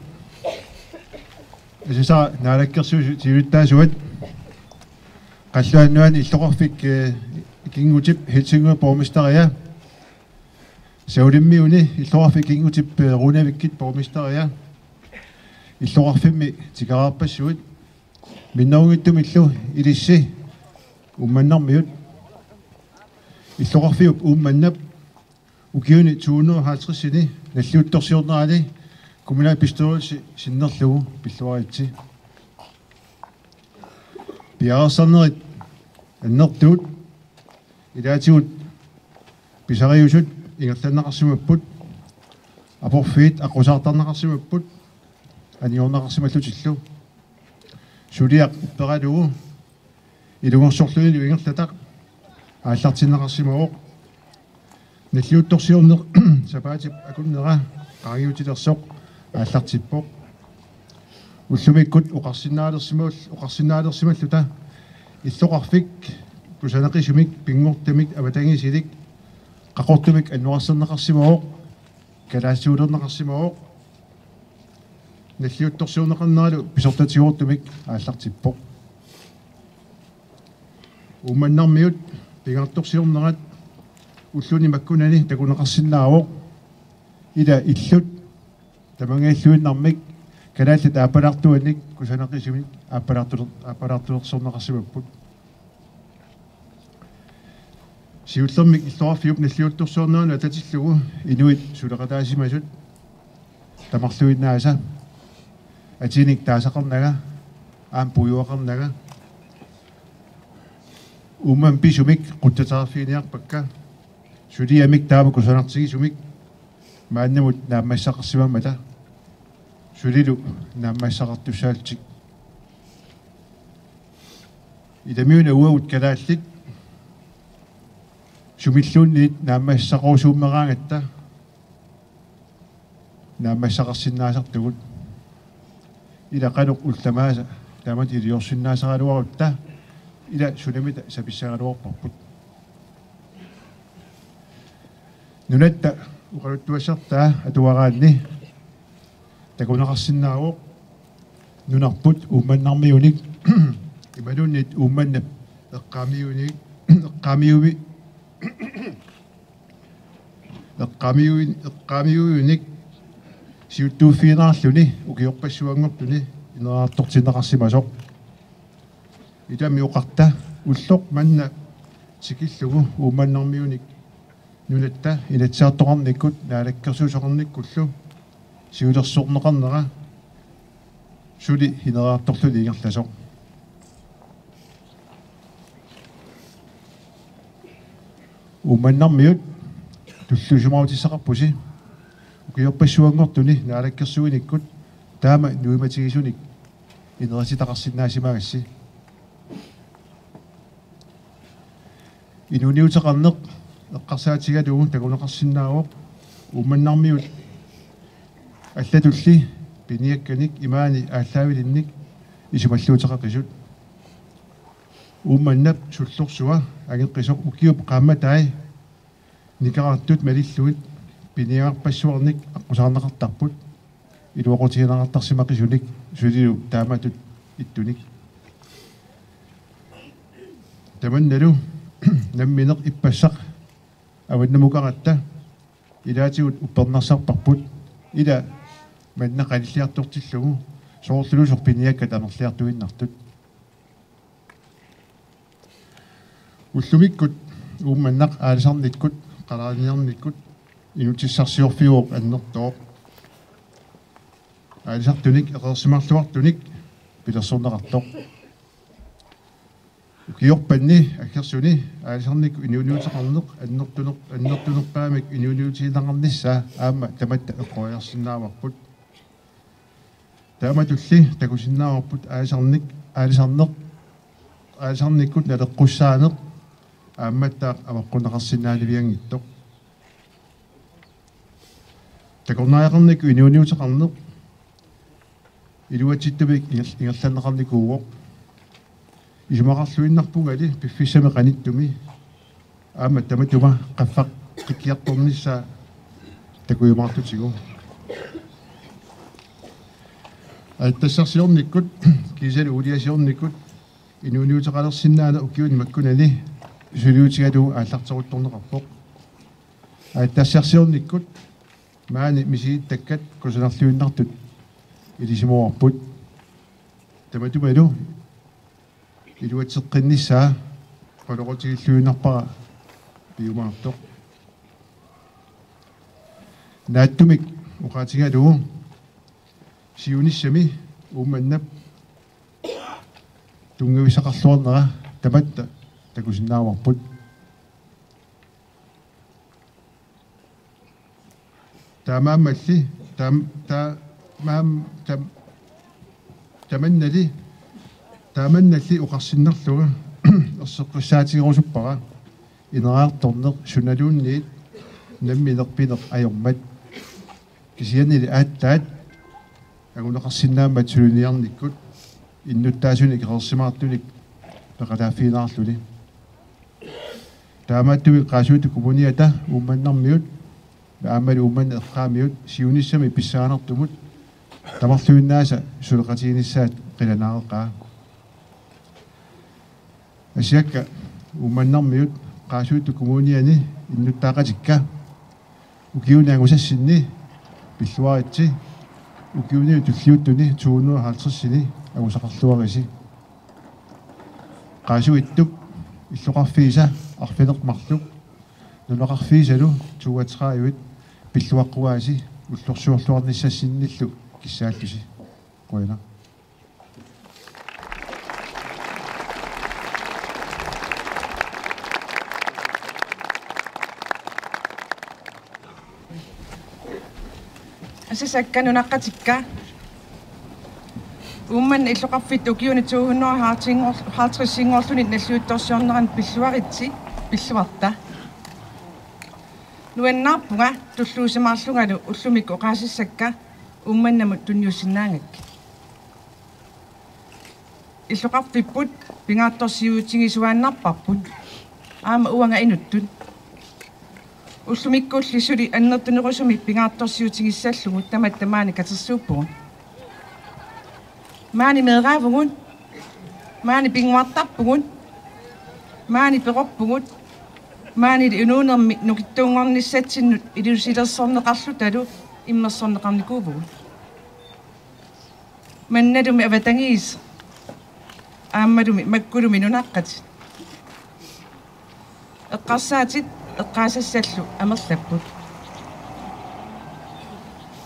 asasara naalakkersu siulittaasuat qalluannuan illoqorfik kingutip Helsingør borgmesteria saulimmiuni illoqorfik kingutip Runavikkit borgmesteria illoqarfimmi tikaraarpassuut минноругиттум иллу илисси умманнармиут иллоқарфиуп уумманнап укиуни 250-сини наллиутторсиорнерали коммунал пистолси синнерлугу пиллуаритси пиарсарнерит аннертуут илаатигут писариусут ингерланнақарсимаппут апорфиит аққусаартарнақарсимаппут аниорнақарсималлутиллу сулиақ пералугу илугорсорлуни ингерлатақ ааллартиннақарсимаоқ наллиутторсиорнеқ сапаатип акуннера qaangiutilерсоқ ааллартиппоқ уллумиккут оқарсинаалерсималлута иллоқарфик кусанеқисумик пингортамик аватангисилик қақортумик аннуарсернеқарсимаоқ калаассуулернеқарсимаоқ наллиутторсиорнеқарнералу писортатигуортумик ааллартиппоқ умманнармиут пингартторсиорнерат уллуни маккунани такунеқарсинаавоқ ила иллут тамангаиллуиннармик канааллат аапалартуаник кусанеқисумик аапалартулерсорнеқарсимаппут сиуллермик иллоарфиуп наллиутторсуорнерну ататиллугу инуит сулеқатаасимасут тамарлуиннааса атиник таасақарнага аам пуюақарнага умман писумик қуттатааффиниарпакка сулиамик таама кусанартигисумик мааннамут нааммассақарсимаммата сулилу нааммассақартуссаалтик идамиуна уаут калааллит сумиллуунниит нааммассақорсууммераангатта нааммассақарсиннаасартугут ила каноқ улламааса таамат илиорсиннаасаралуарутта ила сулемита саписсагалуарпарпут нунатта уқалуттуассартаа атуараанни такунеқарсиннаавоқ нунарпут умманнармиуник ималуннит умманнап эққамиуник эққамиуник сиуттууффиинерлүни укиорпассуангортуни инераартортинеқарсимасоқ итамиоқарта уллоқ манна сикиллугу умманнармиуник нунатта инатсаартоқарниккут наалаккерсуусоқарниккуллу сиулерсуорнеқарнера сули инераарторлуни ингерласоқ умманнармиут туллусумаутиссақарпуси укиорпассуангортуни наалаккерсуиниккут таама нуиматигисуник инераситақарсинаасимагасси инуниутеқарнеқ эққарсаатигалугу такунеқарсинаавоқ умманнармиут аллатулли пиниакканик имаани ааллаавилинник исумаллуутеқақисут умманнап суллорсуа агеққисоқ укиуп qaammatai никаартут малиллуит пиниаарпассуарник аққусаарнеқартарпут илуоқутигинеқартарсимақисуник сулилу тааматут иттуник таманналу намминеқ иппассақ аваннамукаратта илаатигут уппернарсарпарпут ила манна қалиллиартортиллугу соорлулу сорпиниакка танерлиартуиннартут уллумиккут уумманнақ аалисарниккут қалааниарниккут инутиссарсиорфиуоқ аннертооқ аалисартуник эқерсимарлуартуник пилерсорнеқартоқ укиорпанни аккерсуни аалисарникку инуниутеқарнеқ аннертунерпаамик инуниутиинақарнissaа аама таматта эққояарсинааварпут тааматулли такусиннааварпут аалисарниккут налеққуссаанеқ аамматтаа аваққунеқарсинааливиангиттоқ такорнаақарникку инуниутеқарнеқ илуатиттавик ингерланнеқарникууоқ исумақарлуиннарпугали пиффиссами қаниттуми аама таматума qaffaq qikkiartornissaa такуйумаартутигу аттассарсиорниккут кисали улиасиорниккут инуниутеқалерсиннаана укиуни маккунани сулиутигалу ааллартерутторнеқарпоқ аттассарсиорниккут маани мисииттаккат кусанерлуиннартут илисимуарпут таматумалу илуатеққиннissaa qoloqutigiilluunarpara piumaartoq naattumik uqaatigaluu siunissami uumannap tungavisaqarluarnera tamatta takusinnaavarput taamammalli taamannalli uqarsinnerluga erseqqissaatigerusuppara ineraartorneq sunaluunniit namminerpineq ajormat kisianili aattaat aguneqarsinnaammat suluniarnikkut innuttaasuni kerersimaartunik peqalaafiinaarluni taamaattuvi qaasuutu kumuniata uumannarmiut aamali uumman eqqaamiut siunissami pissaanertumut tamarluinnaasa suleqatiginissaat qilanaareqqaa asiakka uumannarmiut qaasuutu kumuniani innuttaaqatikka ukiunaangusassinni pilluaritsi ukiuniu tulliuttuni 250 agusaqarluarisi qaasuittup illuqarfiisa arfineqmarluk nunaqarfiisalu tuuatraayuit pilluaqquaasi ullorsuorluarnissassinnillu kissaallusi qoina asisakkan unaqqatikka umman illuqarfit ukiuni 250 nalluuttorsiorneran pilluaritsi pilluarta nuannaarpunga tulluusimaarlungalu ullumik oqaasissakka ummannamut tunniussinnaangak illuqarfipput pingaattorsiuutigisuaannarparput aama uanga inuttut ullumikkuullisuli annertunerusumi pingaattorsiutigissallugu tamattamaani katersuuppugun maani meeraavugun maani pinguartarpugun maani peqorpugut maani unuunermi nukittuungornissatsinnut ilusilersorneqarlutalu immersorneqarnikuuvugun mannalumi avatangiis aammalumi makkulumi nunaqqat eqqarsaatit eqqaasassallu amerlapput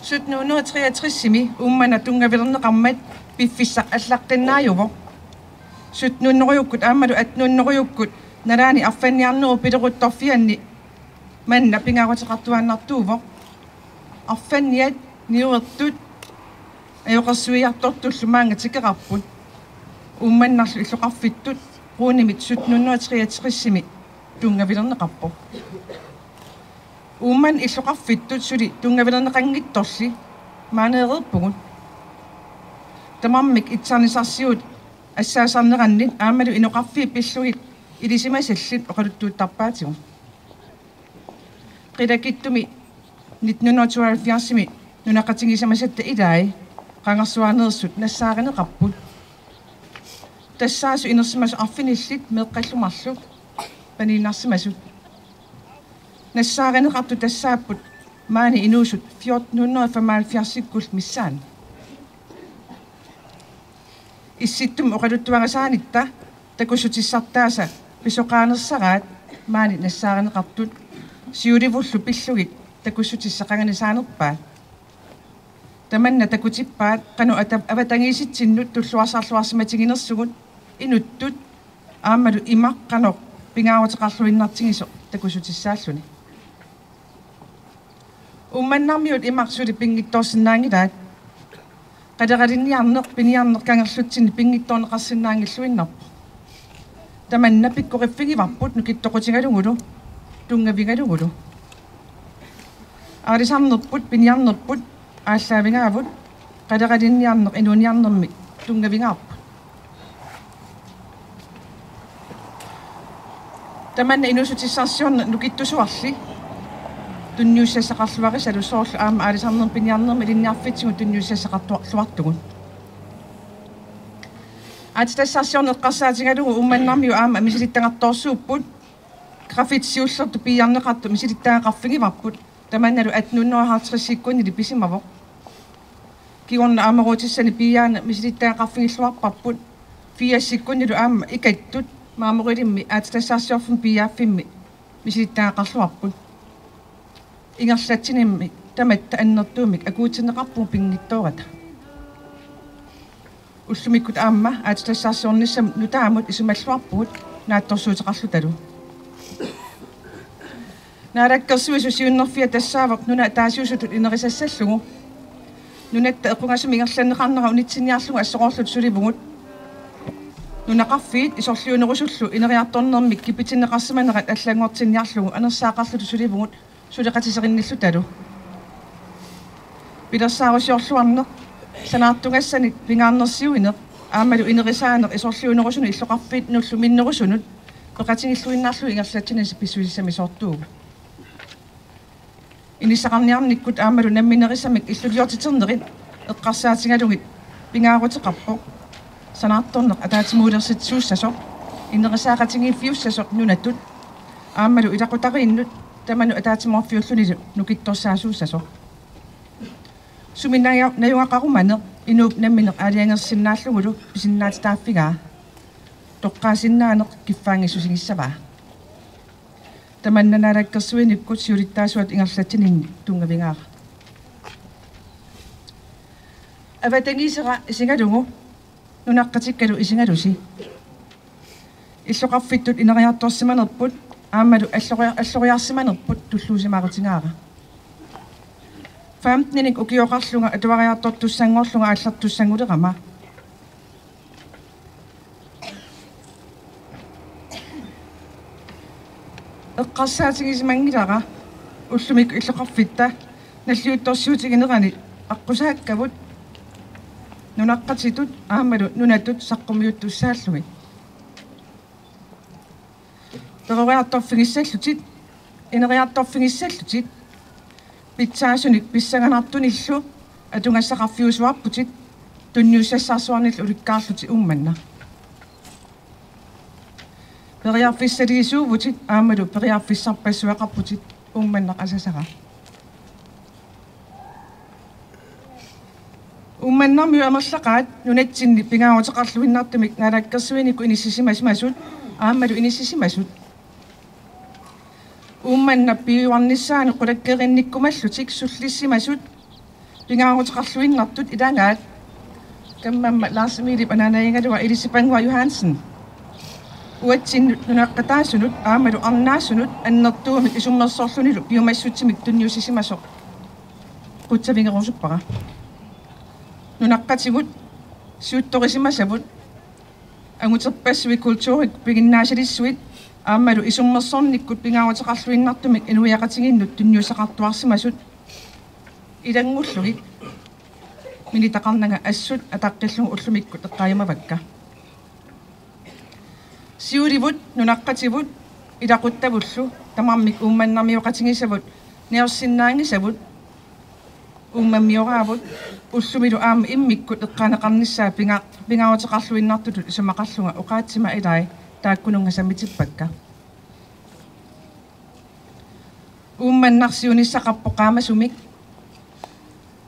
1763-simi ummana tungavilerneqarmat piffissaq allaqqinnaajuvo 17-neriukkut aammalu 18-neriukkut nalaani arfanniarnuu pileruttorfianni manna pingaruteqartuannartuuvo arfanniat niuertut ajoqersuiartortullu maangatikeqarput ummannarlu illuqarfittut ruunimit 1763-simi tungavilerneqarpo umman illuqarfittut suli tungavilerneqanngittorli maaneererpugun tamammik itsarnisarsiut ассаасарнераннит аамалу иноқарфи пиллугит илисимасаллит оқалуттуутарпаатигу қилакиттуми 1972-ми нунақатигисамасатта илаи қангарсуарнерсут нассааринеқарпут тассаасу инерсимасу арфиниллит меэққаллумарлу панииннарсимасут нассааринеқарту тассааппут маани инуусут 1475-сиккул миссаани исситтум оқалуттуарасаанитта такусутиссартааса писоқаанерсараат маани нассааринеқартут сиуливуллу пиллугит такусутиссақанганисаанерпаат таманна такутиппаат қану аватангиситсиннут туллуарсаарлуарсиматигинерсугут инуттут аамалу имаққанеқ пингааутеқарлуиннартигисо такусутиссааллуни умманнармиут имақсули пингитторсинаангилаат qadaradinniarneq piniarneqkangerlutsinni pinngittorneqarsinnaangilluinnarpu tamanna pikkoqiffigivarput nukittoqutigalungulu tungavigalungulu aalisarnerput piniarnerput ааllaavингаавут qadaradinniarneq inuuniarnermi tungavingaarpu tamanna inusutissarsiorne nukittusuarli tunniussasaqarluarisalu soorlu aama aalisarner piniarnermi linniarfitsigu tunniussasaqarluartugun атитассарсиорнеққарсаатигалугу умманнармиу аама мисилиттангартоорсууппут графитсиуллерту пиярнеқарту мисилиттаагақарфигиварпут таманналу 1850-сиккунили писимавоқ кигорна аамаруутиссани пияана мисилиттаагақарфигиллуарпарпут fiasikkunni du am ikattut maamoridimmi aattassaarsiorfum piaaffimmi misilittaaqarluarput ingerlatsinimmi tamatta annertuumik akuutineqarpuu pinngittoorata ullumikut aamma aattassaarsiornissam nutaamut isumalluarpugut naattorsuuteqarlutalu naarakkersuisu siunnerfia tassaavaq nuna taasiusutut inerisassallugu nunatta equngasum ingerlanneqarnera unitsiниарлугу ассоqoрлут сулivungut нунақарфиит исорлуунерусуллу инериарторнермик кипитиннеқарсиманерат аллангуартинниарлугу анерсаақарлуту сулivungut сулеқатисеринниллу талу пилерсаарусиорлуарнеқ санаартунгассаник пингаарнерсиуинеқ аамалу инерисаанеқ исорлуунерусуну иллоқарфиит нуллу миннерусунут пеқатингиллуиннаарлу ингерлатсинис писсуисами соортуугу инисақарниарниккут аамалу намминерисамик иллулиортитернерит эққарсаатингалугит пингаарутеқарпоқ санаартторнеқ атаатимуулерситсууссасоқ инерисаақатингиффиуссасоқ нунаттут аамалу илақутарииннут таману атаатиморфиуллунилу нукитторсаасууссасоқ суминнаая наюнгақарумане инууп намминеқ аалиангерсиннааллугулу писиннаатитааффигаа тоққаасиннаанеқ киффаангиссусигиссаваа таманнанаалаккерсуиниккут сиулиттаасуат ингерлатсинин тунгавингаара аватангисера исингалугу нунаққатиккалу исингалуси иллоқарфиттут инериарторсиманерпут аамалу аллориарсиманерпут туллуусимаарутингаара 15-ник укиоқарлунга атуариартортуссангорлунга аллартуссангулерама эққарсаатигисимангилара уллумик иллоқарфитта наллиутторсуутигинерани аққусааккавут нунаққатитут аамалу нунатут саққумиуттуссааллуги перориарторфигиссаллутит инериарторфигиссаллутит питсаасуник писсаганартуниллу атунгассақарфиусуарпутит тунниуссассаарсуарнил уликкаарлути умманна периарфиссалигисуувутит аамалу периарфиссарпассуақарпутит умманнақ асасара умманнарми амерлақаат нунатсинни пингаагутеқарлуиннартумик налаккерсуиникку иниссисимасмасут аамалу иниссисимасут умманна пиуарниссаани қулаккеринниккумаллутик суллиссимасут пингаагутеқарлуиннартут илангаат каммамма Lars Emil Bananaingalua Elisabeth Johansen уатсин нунаққатаасунут аамалу арнаасунут аннертуумик исуммерсоорлунилу пиумассутсимик тунниусисимасоқ қутсавингерусуппара нунаққатигут сиутторисимасавут ангутерпассуи культурик пигиннаасалиссуит аамалу исуммерсорниккут пингаагутеқарлуиннартумик инуиақатигиннут тунниусақартуарсимасут илангуллугит минитақарнага ассут атаққиллугу уллумиккут эққааймавакка сиуливут нунаққативут илақуттавуллу тамармик уумманнармиоқатигисавут неорсиннаангисавут ууммаммиораавут уллумилу аама иммиккут эққанеқарниссаа пингаагутеқарлуиннартутут исумақарлунга уқаатсима илай тааккунунгасамитиппакка уумманнарсиунissақарпоқаамасумик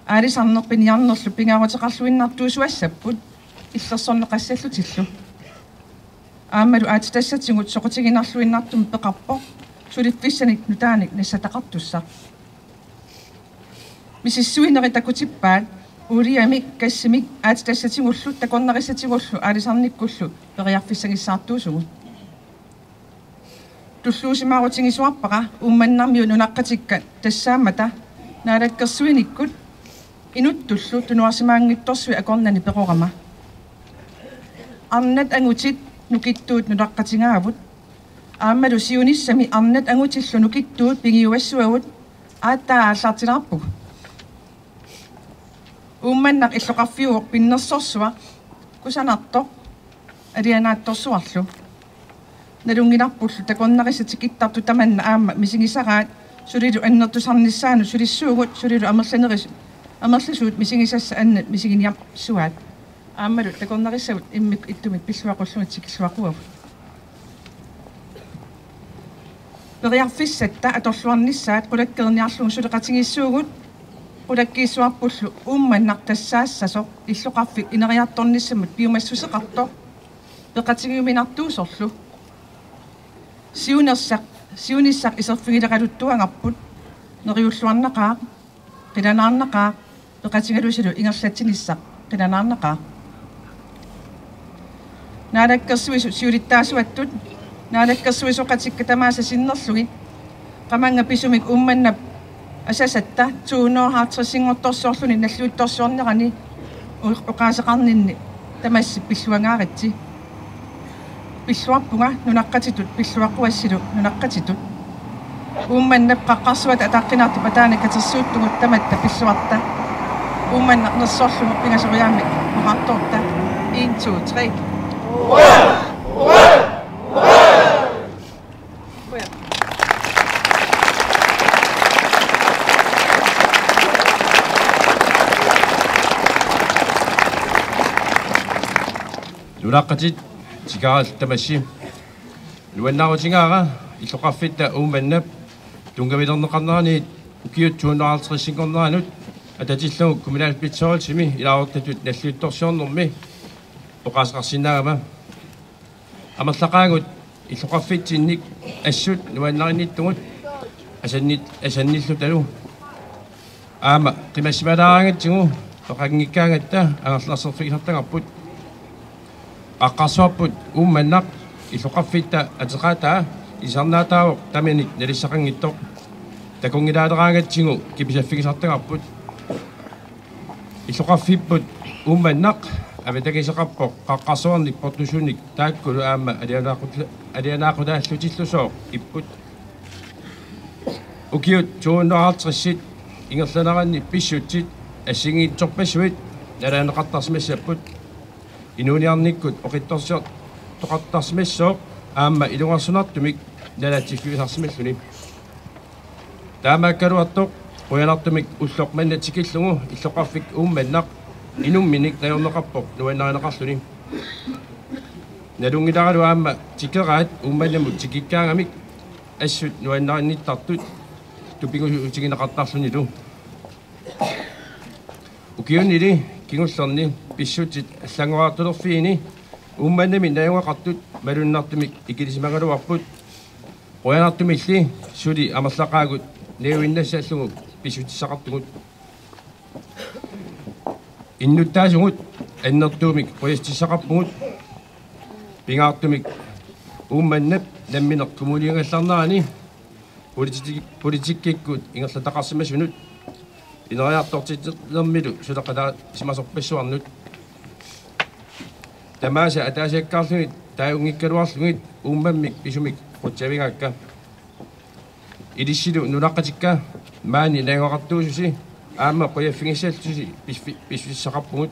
аалисарнерпиниарнерлу пингаагутеқарлуиннартуусуассаппут иллерсорнеқассаллутиллу аамалу аатитассатсигут соқутигинарлуиннартум пеқарпо сулиффиссаник нутааник нассатақартуссаа мисиссуинери такутиппаат улиамик кассимик аатитассатигуллу такорнерissатигуллу аалисарниккуллу периарфиссагиссаартуусугу туллуусимаарутингисуарпара умманнармиу нунаққатикка тассаамата наалаккерсуиниккут инуттуллу тунуарсимаангитторсуи акорнани пеқорама арнат ангутит нукиттуут нунаққатингаавут аамалу сиуниссами арнат ангутиллу нукиттуут пигиуассуагут ааттаа ааллаартилаарпуг умманнақ иллоқарфиуоқ пиннерсорсуа кусанарто алианаатторсуарлу налунгинарпуллу такорнерissатик иттарту таманна аама мисигисараат сулилу аннертусарниссаану сулиссуугут сулилу амерлисуут мисигисасса аннат мисигиниар суаат аамалу такорнерissавут иммик иттумик пиллуақуллугит киллуақуав периарфиссатта аторлуарниссаат qulakkerniarlugu сулеқатигиссуугут qulakkiissuarpullu уумманнартассаассасо иллоқарфик инериарторниссамут пиумассусеқарто пеқатигиуминартуусорлу сиунissaq исерфигилеқалуттуангарпут нериуллуарнақаа қиланаарнақаа пеқатигалусилу ингерлатсиниссақ қиланаарнақаа наалаккерсуису сиулиттаасуаттут наалаккерсуисоқатикка тамааса синнерлуги qamanga pisumik ummanna asasatта 250 наллуутторсуорнерани уқаасеқарнинни тамасси пиллуангааратси пиллуарпунга нунаққатитут пиллуаққуассилу нунаққатитут умманнап қаққарсуат атаққинаарти патаани катерсууттугут таматта пиллуарта умманна нерсоорлугу пингасориаамик мақарторта 1 2 3 Nulaqatit tikaral tamassi luannarutigaara illoqarfitta uumannap tungavilerneqarnerani ukiut 250 atatillugu kommunal pitsoolsimi ilaortatut nalluuttorsiornermi oqaasaqarsinnaagama amallaqaagut illoqarfitsinnik assut luannarinnittugut asannillu talu aama qimassimalaarangatsigu toqanngikkaangatta angerlarserfigisartangarput аққарсуарпут уумманнақ иллоқарфитта атеқатаа исарнаатаавоқ таминик налиссақангиттоқ такунгилаалераангатсигу киписаффигисартагарпут иллоқарфиппут уумманнақ авитагисеқарпоқ қаққарсуарник портусуник тааккулу аама алианаақутааллутиллусоо иппут укиут 250 ингерланеранни писсутсит ассигиитсорпассуит налаанеқартарсимассаппут инуниарниккут оқитторсиор тоқартарсимассоо аама илунгаарсунартумик налаатсиффигисарсималлуни таамааккалуартоқ қуянартумик уллоқманнатикиллугу иллоқарфик уумманнақ инумминик таёрнеқарпоқ нуаннаринеқарлуни налунгиларалу аама тикераат уумманнамут тикиккаагамик ассут нуаннаринниттартут тупигусутигинеқартарлунилу укиунили кингуллерни писсутит аллангуаартулерфиини уумманнами наюнгақартут малуннартумик икилисимагалуарпут қуянартумилли сули амерлақаагут неуиннассааллугу писсутиссақартугут иннуттаасугут аннертуумик қуястиссақарпугут пингаартумик уумманнап намминеқ коммуниангалларнерани политиккиккут ингерлатақарсимасунут инериартортитерлермилу сулеқалаа симасорпассуарнут тамааса атаасиаккаарлугит тааунгиккалуарлугит ууммаммик писумик қутсавигаакка илиссилу нулаққатикка маани наагоқартуусуси аама қуяффигиссаалтуси писсуссақарпугут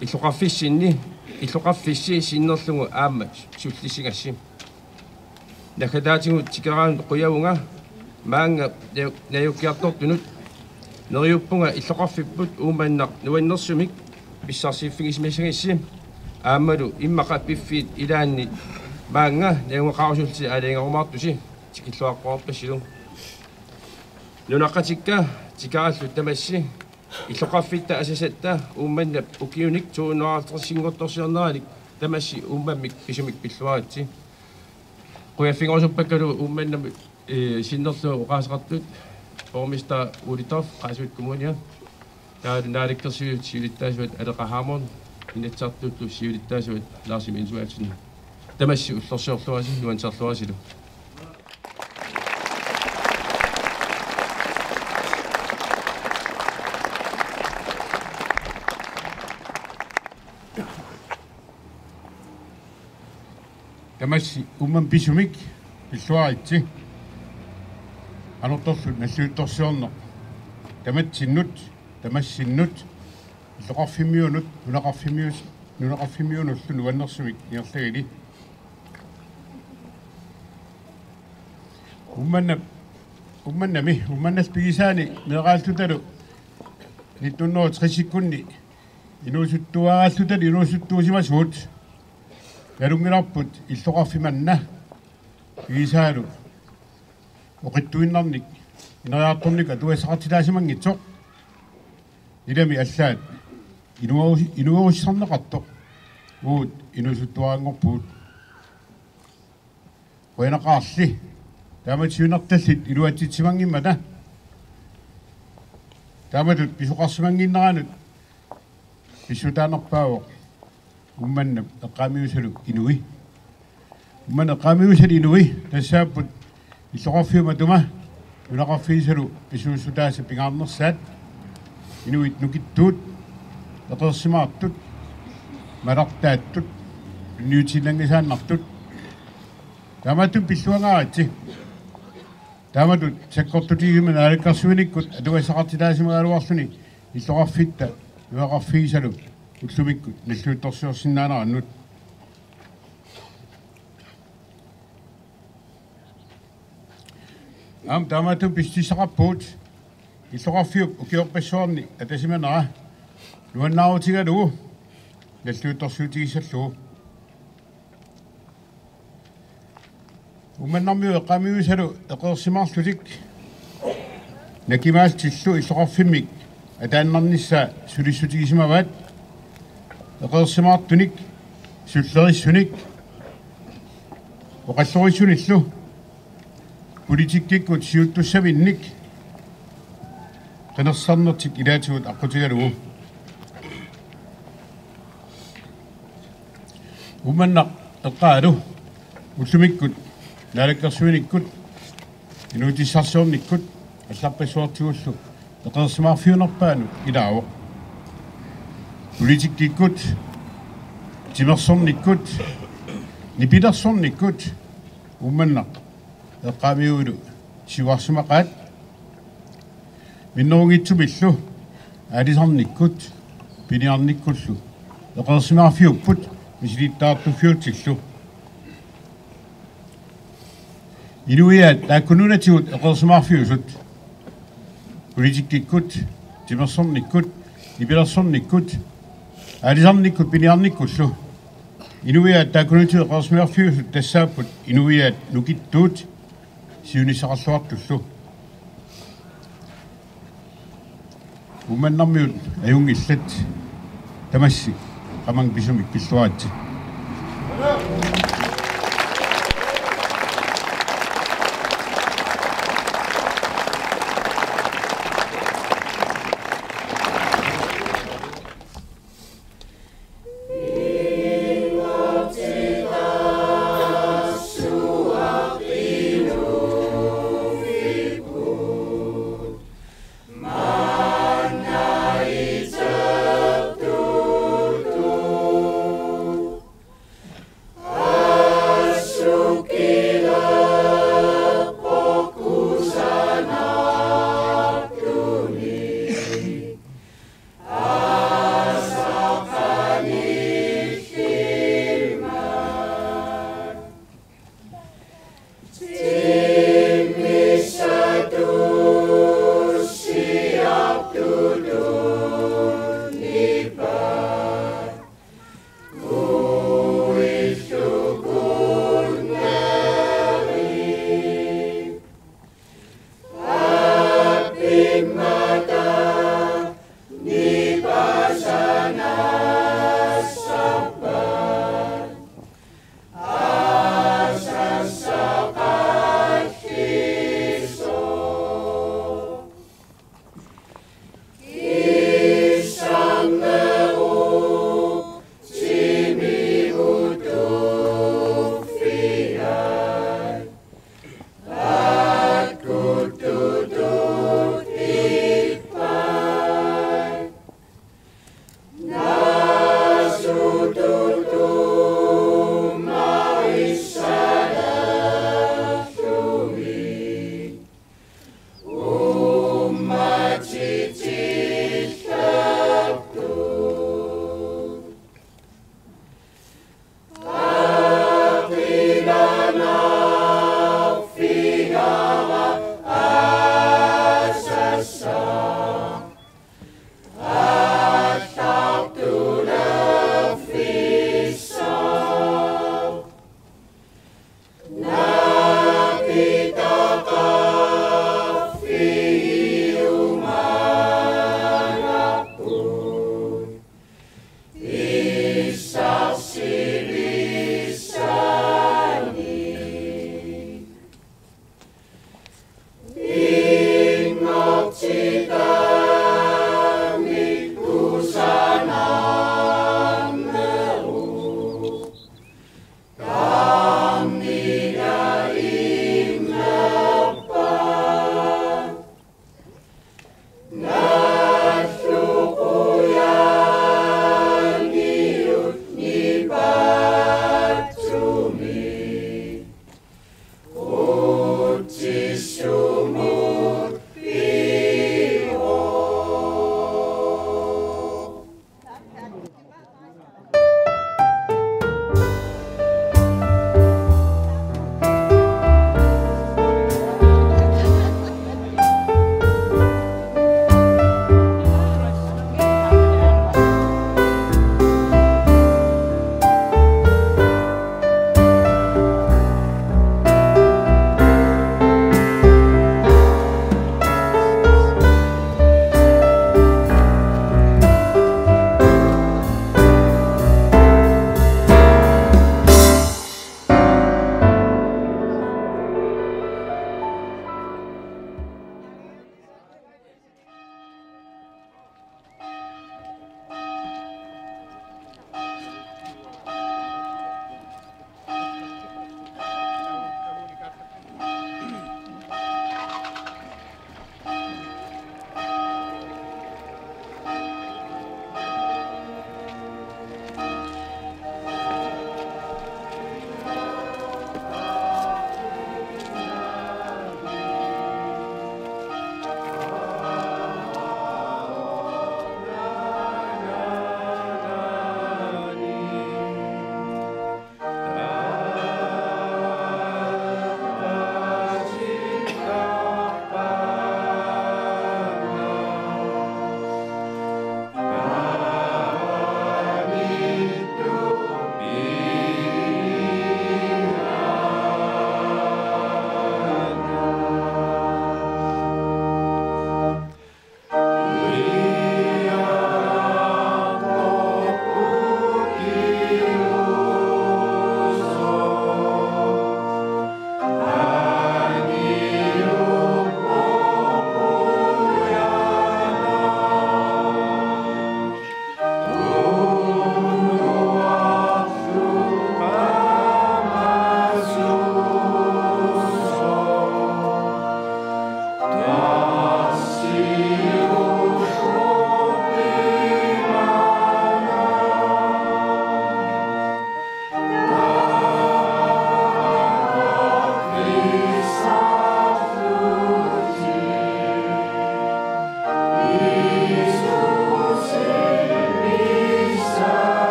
иллоқарфисси синнерлугу аама суллиссигасси накатаатигу тикераан қуявунга маанга наюккиартортунут нериуппунга иллоқарфиппут ууманнақ нуаннерсумик писсарсииффигисмасагисси аамалу иммақа пиффиит илаанни маанга наунгақарусулти алингерумаартуси тикиллуаққуарпассилу нунаққатикка тикараллу тамасси иллоқарфитта асасатта уумманнап укиуник 250 тамасси ууммаммик писумик пиллуаратси қуяффигорусуппаккалу уумманнами синнерлу оқаасеқартут Borgmester Ulitov, Qasut Kommune, der naalekkersuut siulittaasuat алеқахаамон инатсартутту сиулиттаасуат Ларсим Инсуатсин тамасси уллерсиорлуаси нуансерлуасилу тамасси умман писумик пиллуаритси анорторлут наллуутторсиорнеқ таматсиннут тамассиннут иллоқарфимиунут нунақарфимиунуллу нуаннерсумик иерлагили умманнас пигисаани меқаалтуталу 1960-кунни инуусуттуарааллутал инуусуттуусимасуут налунгиларпут иллоқарфиманна пигисаалу оқиттуиннарник инериарторника туассақартилаасимангитсоқ илами аллаат инугуссарнеқартоқ uut inusuttuaangorpuut qoinaqaarli taamatiunartallit iluatitsimangimmata taamatut pisuqarsimanginneranut pissutaanerpaawoq ummannap eqqaamiusalu inui umman eqqaamiusal inui tassaapput иллоqarfiuma tuma unaqarfiisalu pisuussutaasa pingaarnersaat inuit nukittuut eqersimaartut malartaattut niutilangisaannartut taamatun pilluangaaratsi taamatut sakkortutigiman aalakkarsuinikkut atuassaqartilaasimagaaluarluni иллоqarfitta nuaqarfiisalu уллумиккут наллуутторсиорсиннаанерannut таамаатун пистисақарпуут иллоqarfiup ukiorpassuarni атасиманера нуаннаарутигалугу наллуутторсуутигиссаллугу уманнармиу эққамиусалу эқерсимаарлутик накимаалтиллу иллоqarfimмик атааннарнissaa сулиссутигисимаваат эқерсимаартуник суллериссуник оқаллорисуниллу политиккиккут сиуттуссавинник qenersarnertik ilaatigut аққутигалугу уманнақ эққаалу уллумиккут наалаккерсуиниккут инуутиссарсуорниккут алларпассуартигуллу эқерсимаарфиунерпаану илаавоқ политиккиккут тимерсорниккут нипилерсорниккут умманнақ эққаамиулу сиварсимақаат миннерунгитсумиллу алисарниккут пиниарниккуллу эқерсимаарфиуппут мисилиттаартуффиутиллу инуиаат тааккунунатигут эқерсимаарфиусут политиккиккут тимерсорниккут нипилерсорниккут алисарниккут пиниарниккуллу инуиаат тааккунунатигут эқерсимаарфиусут тассааппут инуиаат нукиттуут сиунissaqarluartullu уманнармиут аюнгиллат тамасси qamang pisumik pilluaatsi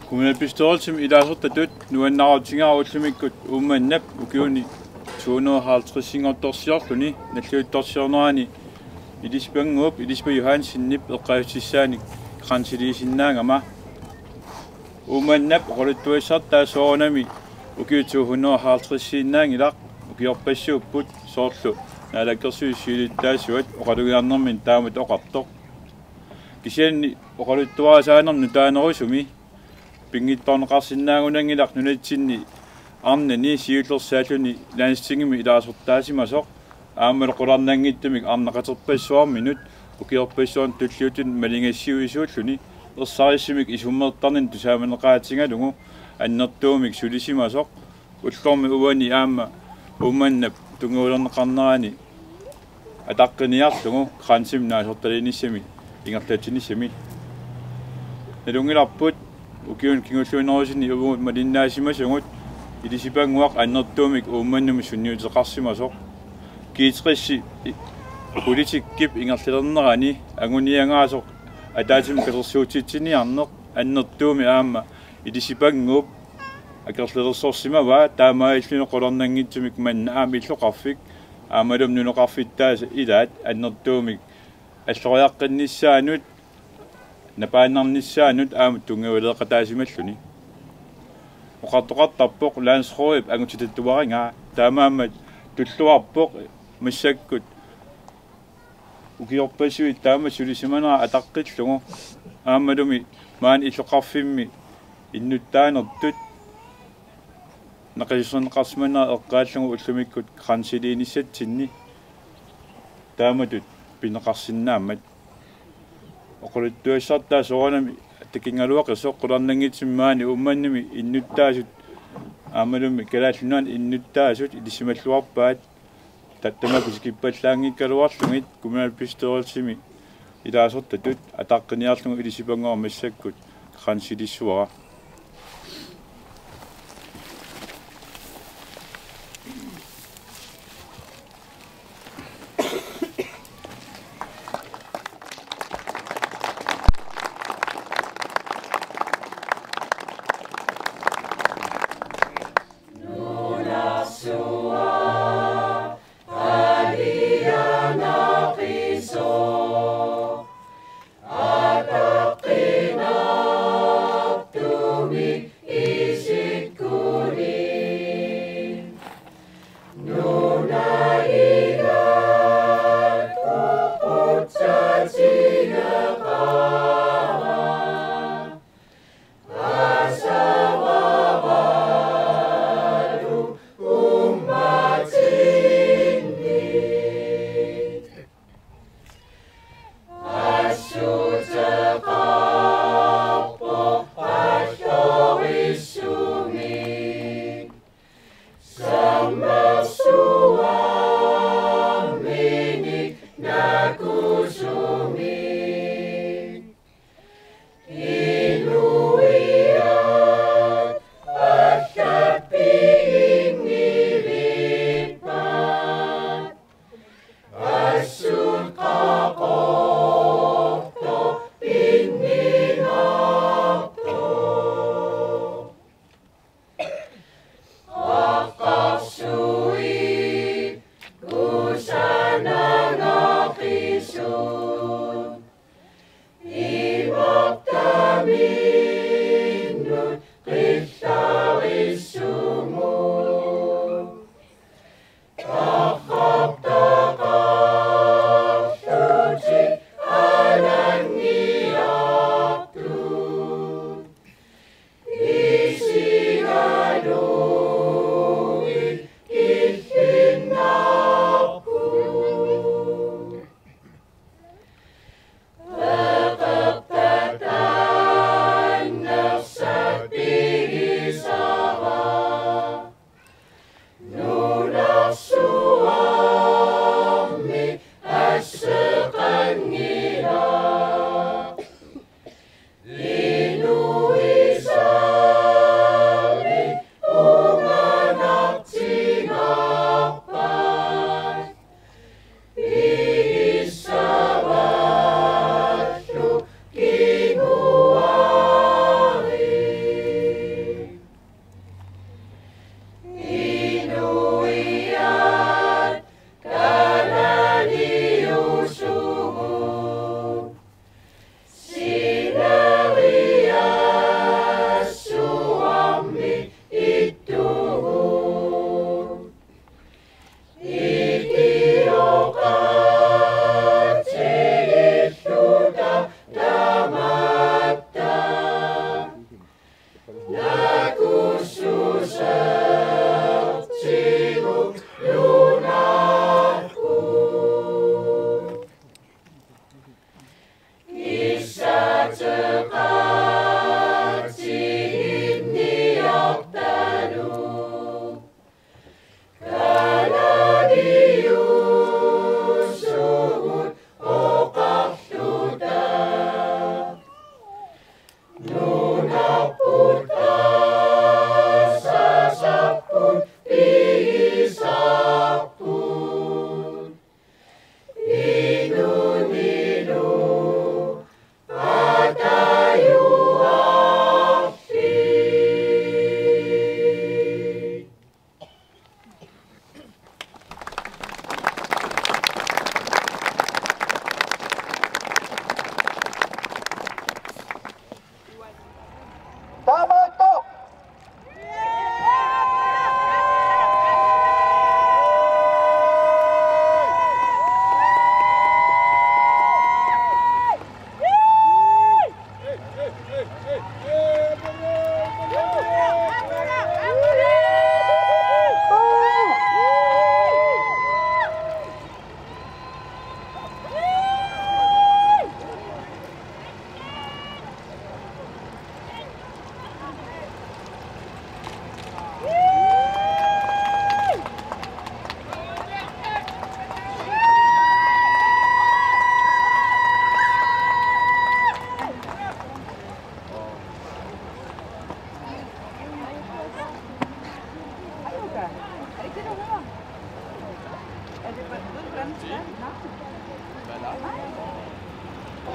Kommunalbestyrelsen i dag så det nu en navtinga ultimikut umannap ukiuni 250 singortorsiorluni nalluuttorsiornerani idispangup idispa Johansinnip eqqaavississaani kransilisiinnaangama umannap qoluttuissartaa soornami ukiu 250 siinnaangilaq ukiorpassuupput soorlu naalakkersuissiilittaasuat oqalugiarnermin taamat oqartoq kisianni oqaluttuarasaanernu taanerusumi пингиттарнеқарсинаагунангилар нунатсинни арнани сиуллерсаалуни лаанстингими илаасортаасимасоқ ааммал қуларнаангиттамик арнақатерпассуарминут укиорпассуан туллиутин малингассиуисууллуни ерсариссимик исуммертарнин тусааманеқаатингалугу аннертуумик сулисимасоқ уллорми уани аама умманнап тунгуулернеқарнерани атаққиниарлугу крансим наасорталиниссами ингерлатинissami налунгиларпут укиун кингуллуинерусини увуут малиннаасимасугут илисипангуақ аннертуумик уумманнуми сунниутеқарсимасоқ киитерисси политиккип ингерлилернерани агуниангаасоқ атаатим калерсуутитсиниарнеқ аннертууми аама илисипангууп акерлилерсорсимава таамаиллуно қолорнангитсумик манна аами иллоқарфик аамалум нунеқарфиттааса илаат аннертуумик аллориаққинниссаанут напааннарниссаанут аамут тунгавалеқатаасималлуни оқартоқартарпоқ лаансхоип агутитаттуарингаа таамаамат туллуарпоқ массаккут укиорпасуит таама сулисиманера атаққиллугу аамалуми маан иллоқарфимми иннуттаанертут нақисернеқарсиманера эққааллугу уллумиккут крансилииниссатсинни тааматут пинеқарсинаамат оқулуттуассартаа соранами такингалуақисоқ қуларнангитсиммаани умманними иннуттаасут аамалуми калааллунуан иннуттаасут илисималлуарпаат таттамакусикиппаллаангиккалуарлугит кумуналпистериалсими илаасортатут атаққиниарлугу илисипангоор массаккут крансилиссуара Ataqina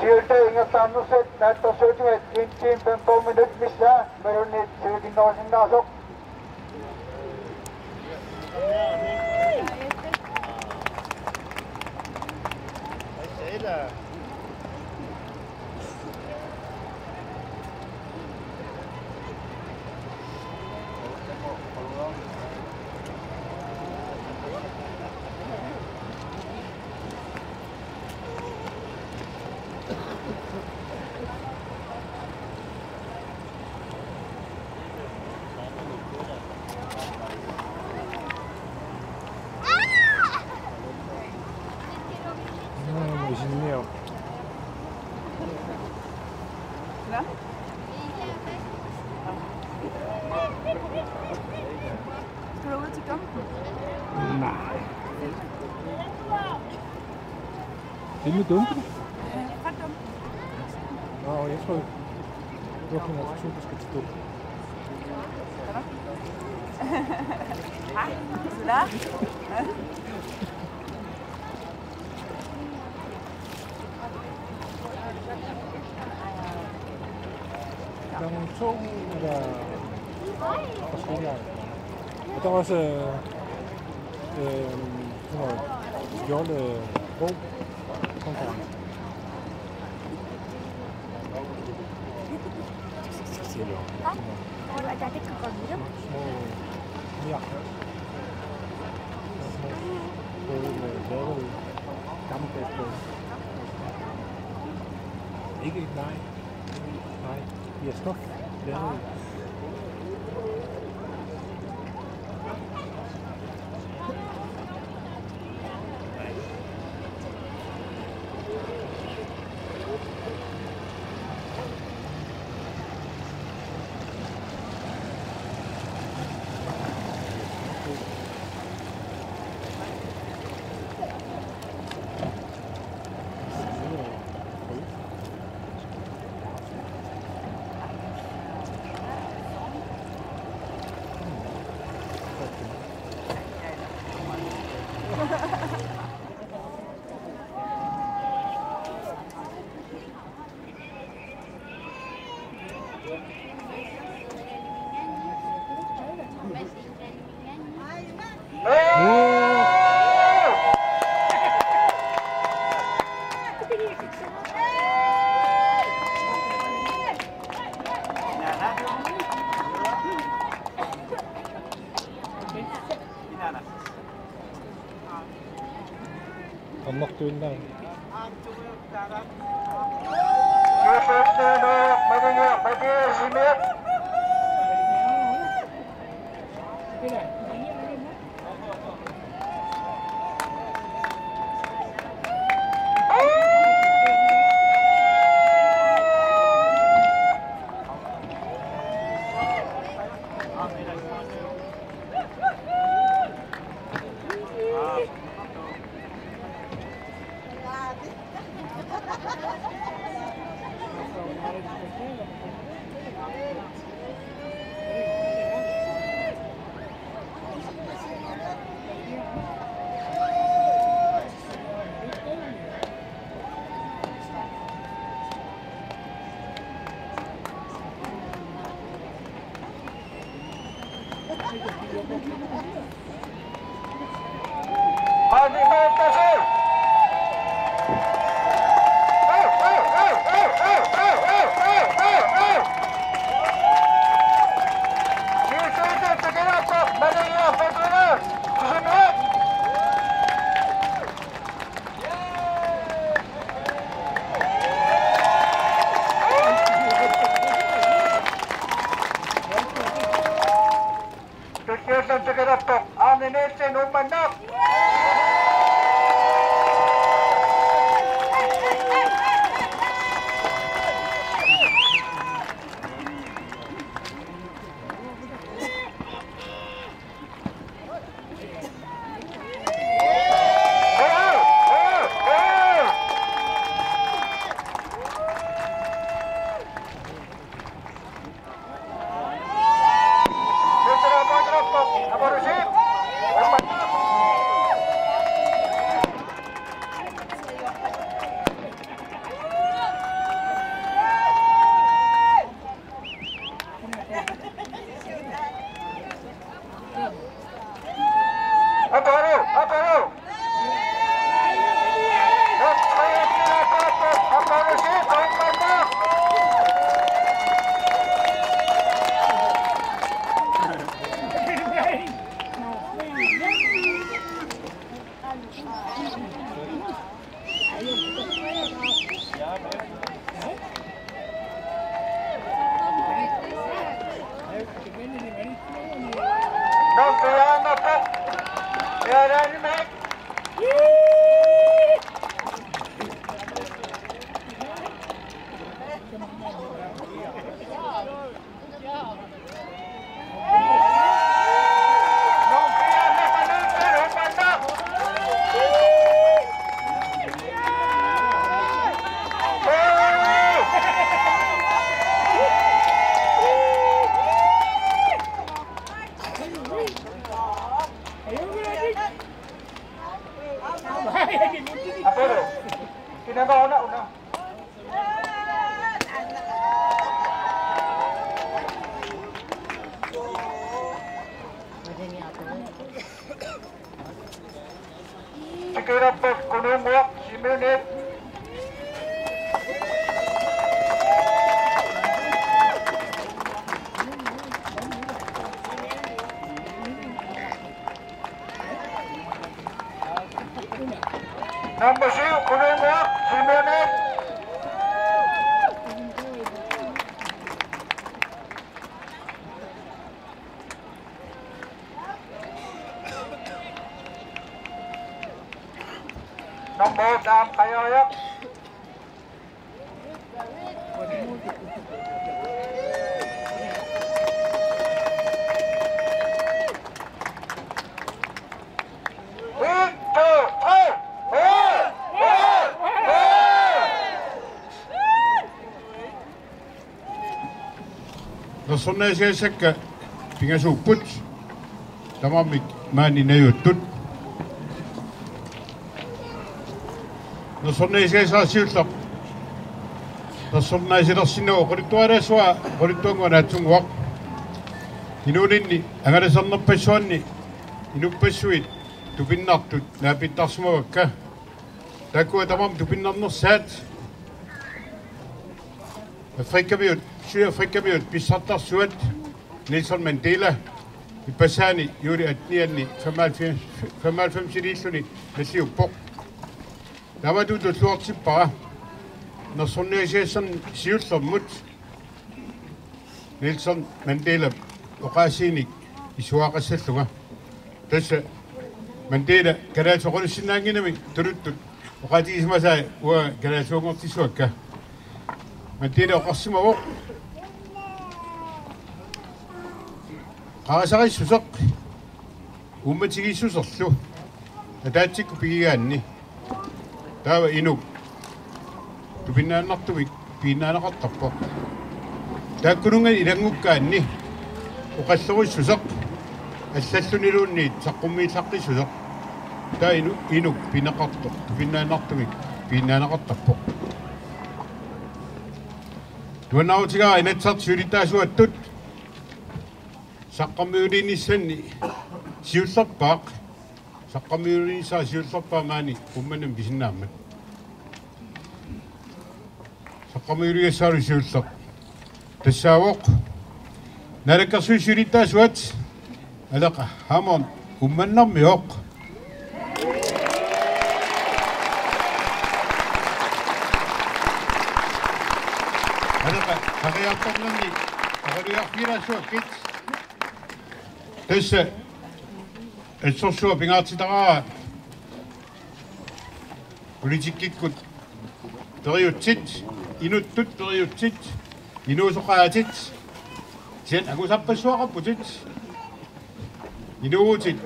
Sieltä ingatannukset näyttäisivät kiintiin pempomme nyt missä meidän nyt syykin noisin taso. 멋있네요. Skal du ud til dumpen? Nej. Det med dumpen? Fra dumpen. Nå, jeg tror, du kan have to, du skal til dumpen. Hej, så der? Der er nogle tog, der er forskellige. Og der er også sådan noget jolle-ro konkurrence. Hvor er det kan komme videre? Små jakker. Små lavet gammeldags på. Ikke nej. Nej, de er stof lavet. 밥 먹도 있나? Sonna se sekka pinga su put tamam mani ne tut no sonna se sa silta no sonna se da sino korituare swa koritongo na tungwak inunin angare sonna pesonni inu pesuit tupinnak tut na pitasmo ka takko tamam tupinnak no set Afrika biut Sydafrika biut pisatta suat Nelson Mandela i pasani yuri atniani 95 sidisuni mesiu pok Dama du slår bare når sådan jeg sådan siut som mut Nelson Mandela okasini i suaka selunga Tässä Mandela kada sokon sinangina mi turut okati ismasa wa kada sokon tisuaka Mandela okasima wo qaasaqissusoq ummatigissuserlu ataatsikku pigigaanni taava inuk tupinnaannartumik piinnaanaqartarpoq taakkunungan ilangukkaanni uqallerissusoq аллаллунилуунниит саққуммииллаққиссусоқ таа инук пинақарто тупиннааннартумик пиннаанақартарпоқ туанаутигаа инатсарт сулитаасуаттут саққаммиулиниссанни сиуллерпаақ саққаммиулинисаа сиуллерпаамаани умманам писиннааммат саққаммиулигассаару сиуллер тассаавоқ налаккарсуи сулитаасуат алаqa hamon ummannermiuq алаqa qariartornerni aqaliarfirasuakkit tassa assorsua pingaartitaraa politikikkut teriutsit inuttut teriutsit inuusoqaatit sian agusarpassuaqarputit inuutit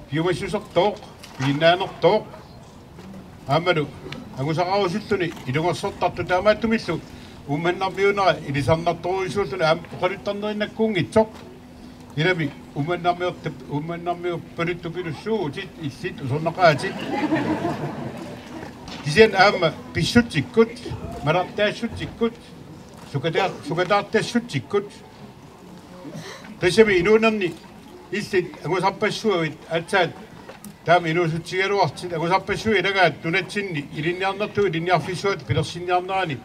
piumassusertoq piinnaanertoq aammalu agusaqarusulluni ilungorsortartu taamaattumillu ummannarmiunera ilisarnartoruisuulluni aam oqaluttarnerinnakkuungitsoq ilami ummannarmiuppaluttupillussuutit illit usornaqaatit kisian aamma pissuttikkut malartaassuttikkut sukataartassuttikkut tassami inuunerni illit agusarpassuavit atsaat taam inuusutigaluartit agusarpassui ilagaat tunatsinni ilinniarnertu ilinniarfissuat pilersinniarnerani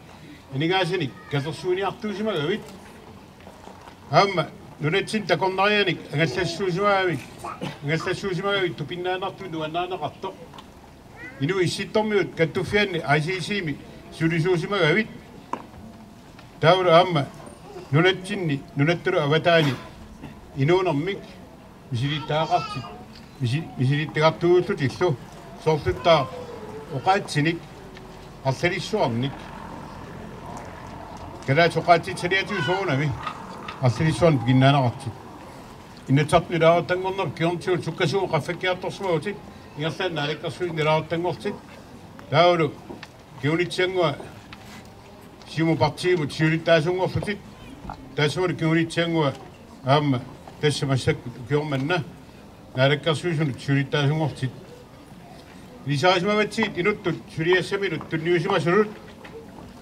iningaasinik katersuuniartuusimagavit aamma nunatsin takornarianik angallassuusimagavit tupinnaanartu nuannaanaqartoq inu issittormiut kattuffianni aisiisiimi sulisuusimagavit taulu aamma nunatsinni nunattulu avataani inuunermik misilittaaqartit misilittagartuullutillu soorluttaa oqaatsinik arlalissuarnik kalaat oqaatsit saliatiusoonami arlalissuarn piginnaanaqartit innatsartnilaaruttangorner kiorntiul sukkasuu qaffakkiartorsuagutit ingerlaan naalikkarsuit nilaaruttangortit taulu kiunitsiangua simu partiimut siulittaasungorlutit taasumulu kiunitsiangua aamma tässä massakku kiormanna naalakkarsuisunut sulittaasungortit lisaasimavatsit inuttut suliassaminut tunniusimasulut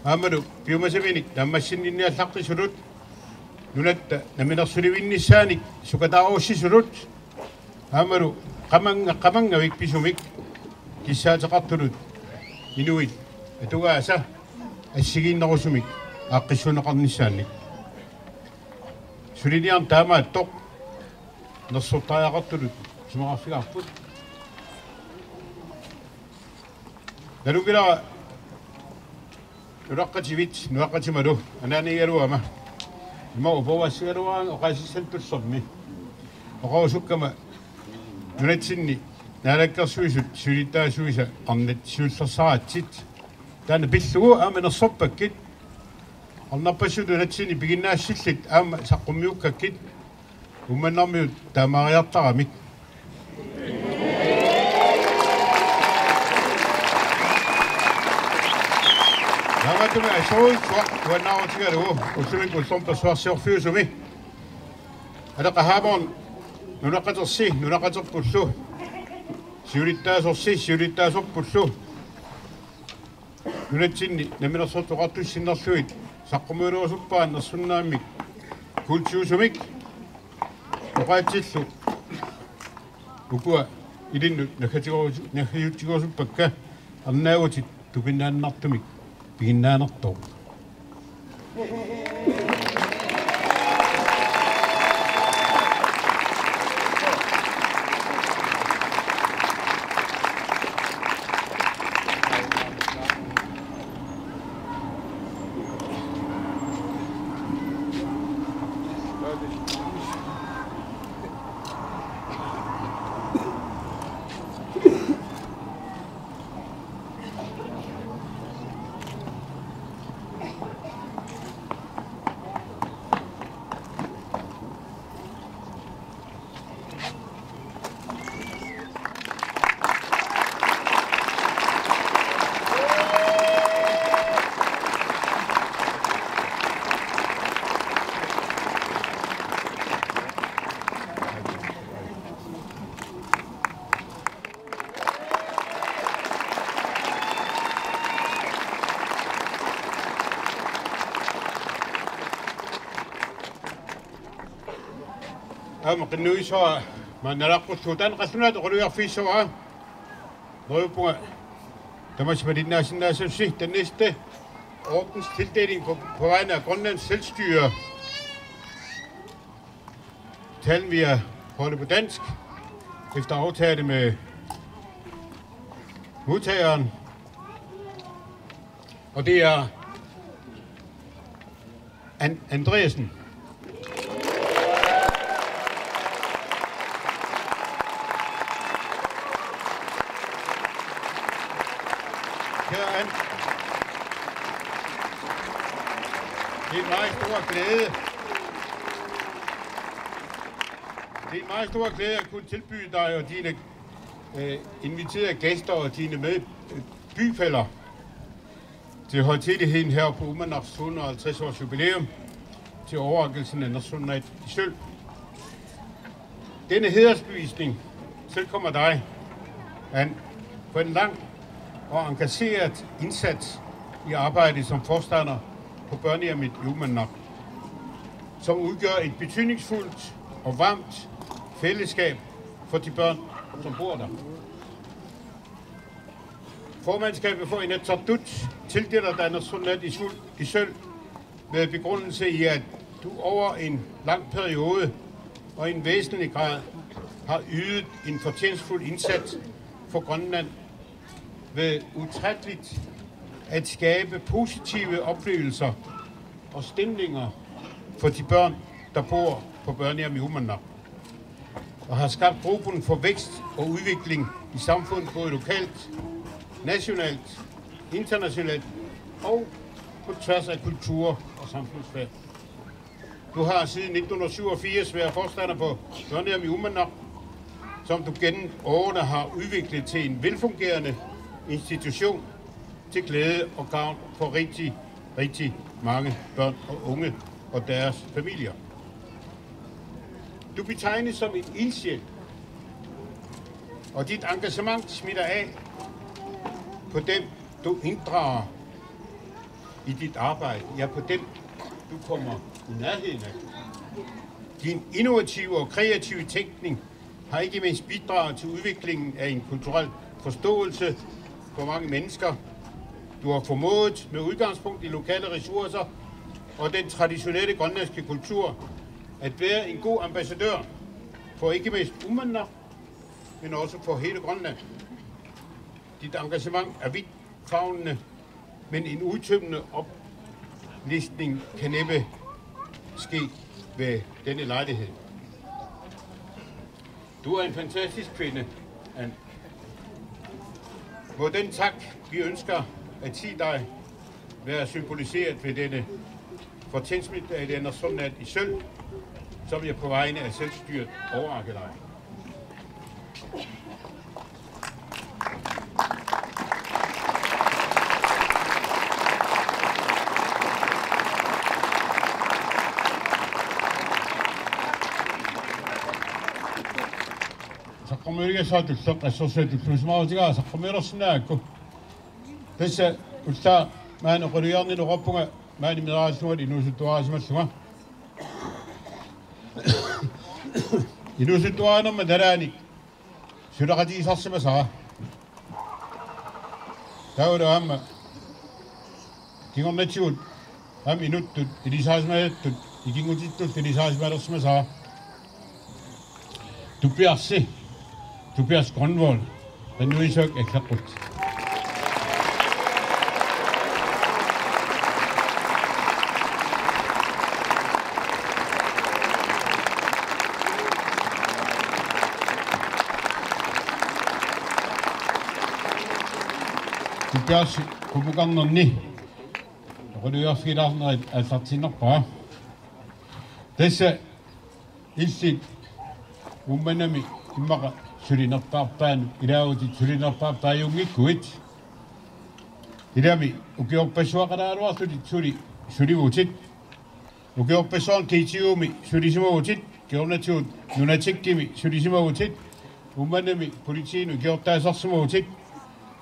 aammalu piumasaminik nammassinninniallaqqisulut nunatta naminersulivinnissaanik sukataaruussisulut aammalu qamangavik pisumik kissaateqartulut inuit atugaasa assigiinnerusumik aaqqissuneqarnissaannik suliniarn taamaattoq nersortaajaqartulut sumaraffigaarput nalungilaa nulaqqativit nuaqqatimalu anaanigaluama ima upovassigaluaan oqaasissantullermi oqausukkama nunatsinni naalakkarsuisut sulittaasuisa qarnat suullersaraatsit taana pillugu aama nersorpakkit arnarpassut nunatsinni piginnaassилlit aama saqqummiukkakkit ummannarmiut taamaariartaramik Namatumi asoi suaq tuannaarutigalugu usumik ullorpassuarsiorfiusumi alaqahaamorn nunaqaterpullu siulittaasorpullu nunatsinni naminersortoqartussinnerluit saqqumuiluusuppaan nersunnaamik kultiusumik oqaatsillu ukua ilinnu nakatigorusuppakka arnaagutit tupinnaannartumik piginnaanertoq Ama qinui so manalaqqusuutan qassunaat quluarfiissuaa. Røvpunga. Tamasmadinnaassinnaassussi den næste ordenstildeling på vegne af Grønlands Selvstyre. Talen vi har holdt på dansk, efter aftale med modtageren. Og det er Andreasen. Kære Anne, det er en meget stor glæde. Det er en meget stor glæde at kunne tilbyde dig og dine inviterede gæster og dine byfæller til højtideligheden her på Uummannaqs 150 års jubilæum til overrækkelsen af Nationalnat i sølv. Denne hædersbevisning tilkommer dig, Anne, for en lang og engageret indsats i arbejdet som forstander på børnehjemmet i Uummannaq, som udgør et betydningsfuldt og varmt fællesskab for de børn, som bor der. Formandskabet for Inatsisartut tildeler dig Nationalnat i sølv med begrundelse i, at du over en lang periode og i en væsentlig grad har ydet en fortjenstfuld indsats for Grønland ved utrætteligt at skabe positive oplevelser og stemninger for de børn, der bor på børnehjem i Uummannaq, og har skabt grobund for vækst og udvikling i samfundet både lokalt, nationalt, internationalt og på tværs af kultur og samfundsfag. Du har siden 1987 været forstander på børnehjem i Uummannaq, som du gennem årene har udviklet til en velfungerende institution til glæde og gavn for rigtig, rigtig mange børn og unge og deres familier. Du betegnes som en ildsjæl, og dit engagement smitter af på dem, du inddrager i dit arbejde. Ja, på dem, du kommer i nærheden af. Din innovative og kreative tænkning har ikke mindst bidraget til udviklingen af en kulturel forståelse for mange mennesker. Du har formået med udgangspunkt i lokale ressourcer og den traditionelle grønlandske kultur at være en god ambassadør for ikke mindst Uummannaq, men også for hele Grønland. Dit engagement er vidtfavnende, men en udtømmende oplistning kan næppe ske ved denne lejlighed. Du er en fantastisk kvinde, Anne. Må den tak, vi ønsker at sige dig, være symboliseret ved denne fortjenstmiddag af denne Nationalnat i sølv, som jeg på vegne af selvstyret overrækker dig. Sakkamöriä saatu sokkasosetu plusmautiga sakkamerosnaaku. Tässä usta mä en qoriarni noqappunga mä ni miraasuat inusutuaasimassuga. Inusutuaanamma darani suraqatiisarsimasaa. Taura amma kingornatsiut am inuttut ilisaasmayattut ikingutittut ilisaasmalersimasaa. Tupiarsi Tobias Grønvold, der nu isok er klart. Tobias kupukannerni, rødøerfilarsen er sartinnerpaa. Tässä ilsit Uummannami immaqa sulinerpaarpaan ilaagutit sulinerpaarpaajungikkuit ilami ukiorpassuaqalaaluartulit sulivutit ukiorpassuarn kiitiuumi sulisimautit kiornatiut nunatikkimi sulisimautit Uummannami politiinu kiortaasarsimuutit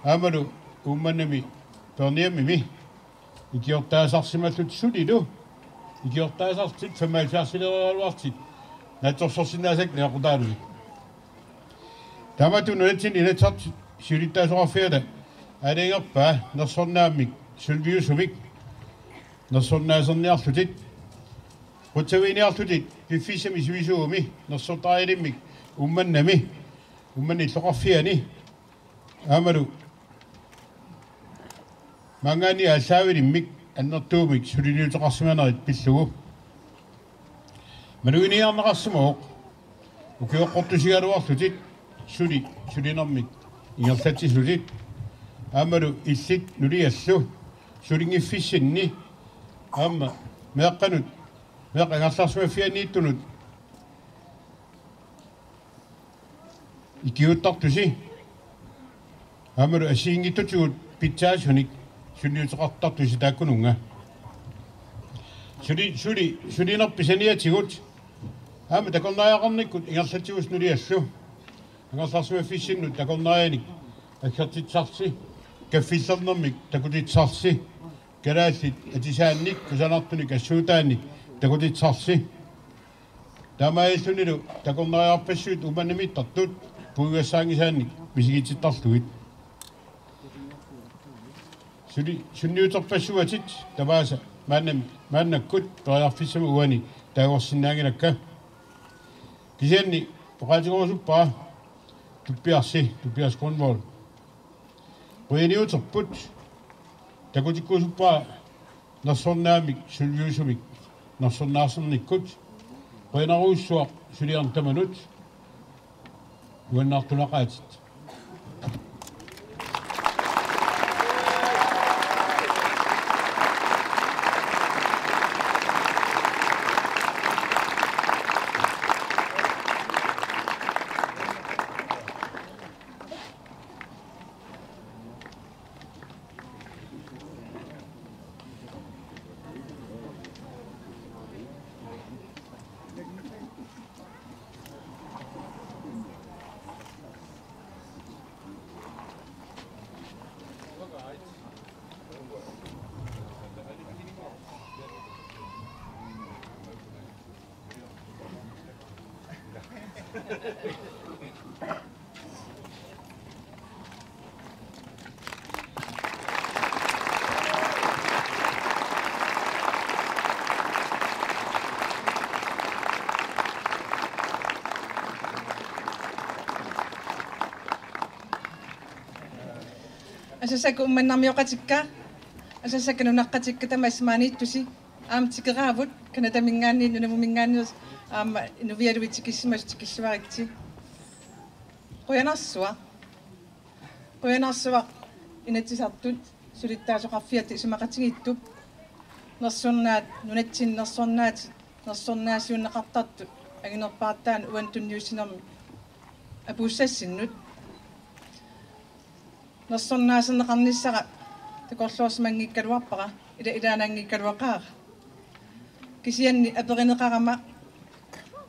aamalu Uummannami børnehjemmimi ikiortaasarsimallut sulilu ikiortaasartit 75 sileraaluartit Natorsorsinnaasaq neaqutaalui. Tamatununatsin inatsart siulittaasuqarfiata алингерпаа нерсорнааммик сулвиусумик нерсорнаасерниарлутит qutsaviiniarlutit piffissami sivisuumi nersortarilimik ummannami ummanni illoqarfiani aamalu mangani allaavilimik annertuumik suliniuteqarsimanerit pillugu manuiniarneqarsumoq ukioqqortusigaluarlutit sulinermik ingerlatislutit aamalu illit nuliallu sulingiffissinni aama meeqqanut meeqqangarlarsumaffianiittunut ikiuttartusi aamalu asiingittutigut pitsaasunik sulliuteqartartusi taakkununga sulinerpisaniatigut aama takornaaaqarnikkut ingerlatigus nuliallu angarlarsumaffissinnut takornaayanik аккертитсарси каффиллернэрмик такутитсарси калааллит атисаанник кусанартуни кассуутаани такутитсарси тамаиллунилу такорнариарпассуут уманамиттартут пуигассаангисаанник мисигитситтарлугит сунниутерпассуатит тамааса мааннаккут ториарфиссама уани таагорсиннаангилакка кисианни тоqaатигорусуппаа туппиарс Cornwall Qoyaniuterput takutikkuusuppaa nersornaamik sulviusumik nersornaarsernikkut qoyanaruussuaq suliartamanut uannaartunaqaatit Asasaka umannarmioqatikka asasaka nunaqqatikka tamaismaaniittusi aamtikeraavut kanatamingaanni nunamumingaannius aama nuvialuitikissumas tikissuarikti qoyanarsuaq inatisartut sulittaasoqarfiati sumaqatigittup nersornaat nunatsinnersornaat nersornaasiunneqartartut aginerpaartaan uantunniusinermi apuussassinut nersornaaserneqarnissaqa takorluorsmangikkaluarpaqa ilaanaangikkaluaqaaqa kisianni aperineqarama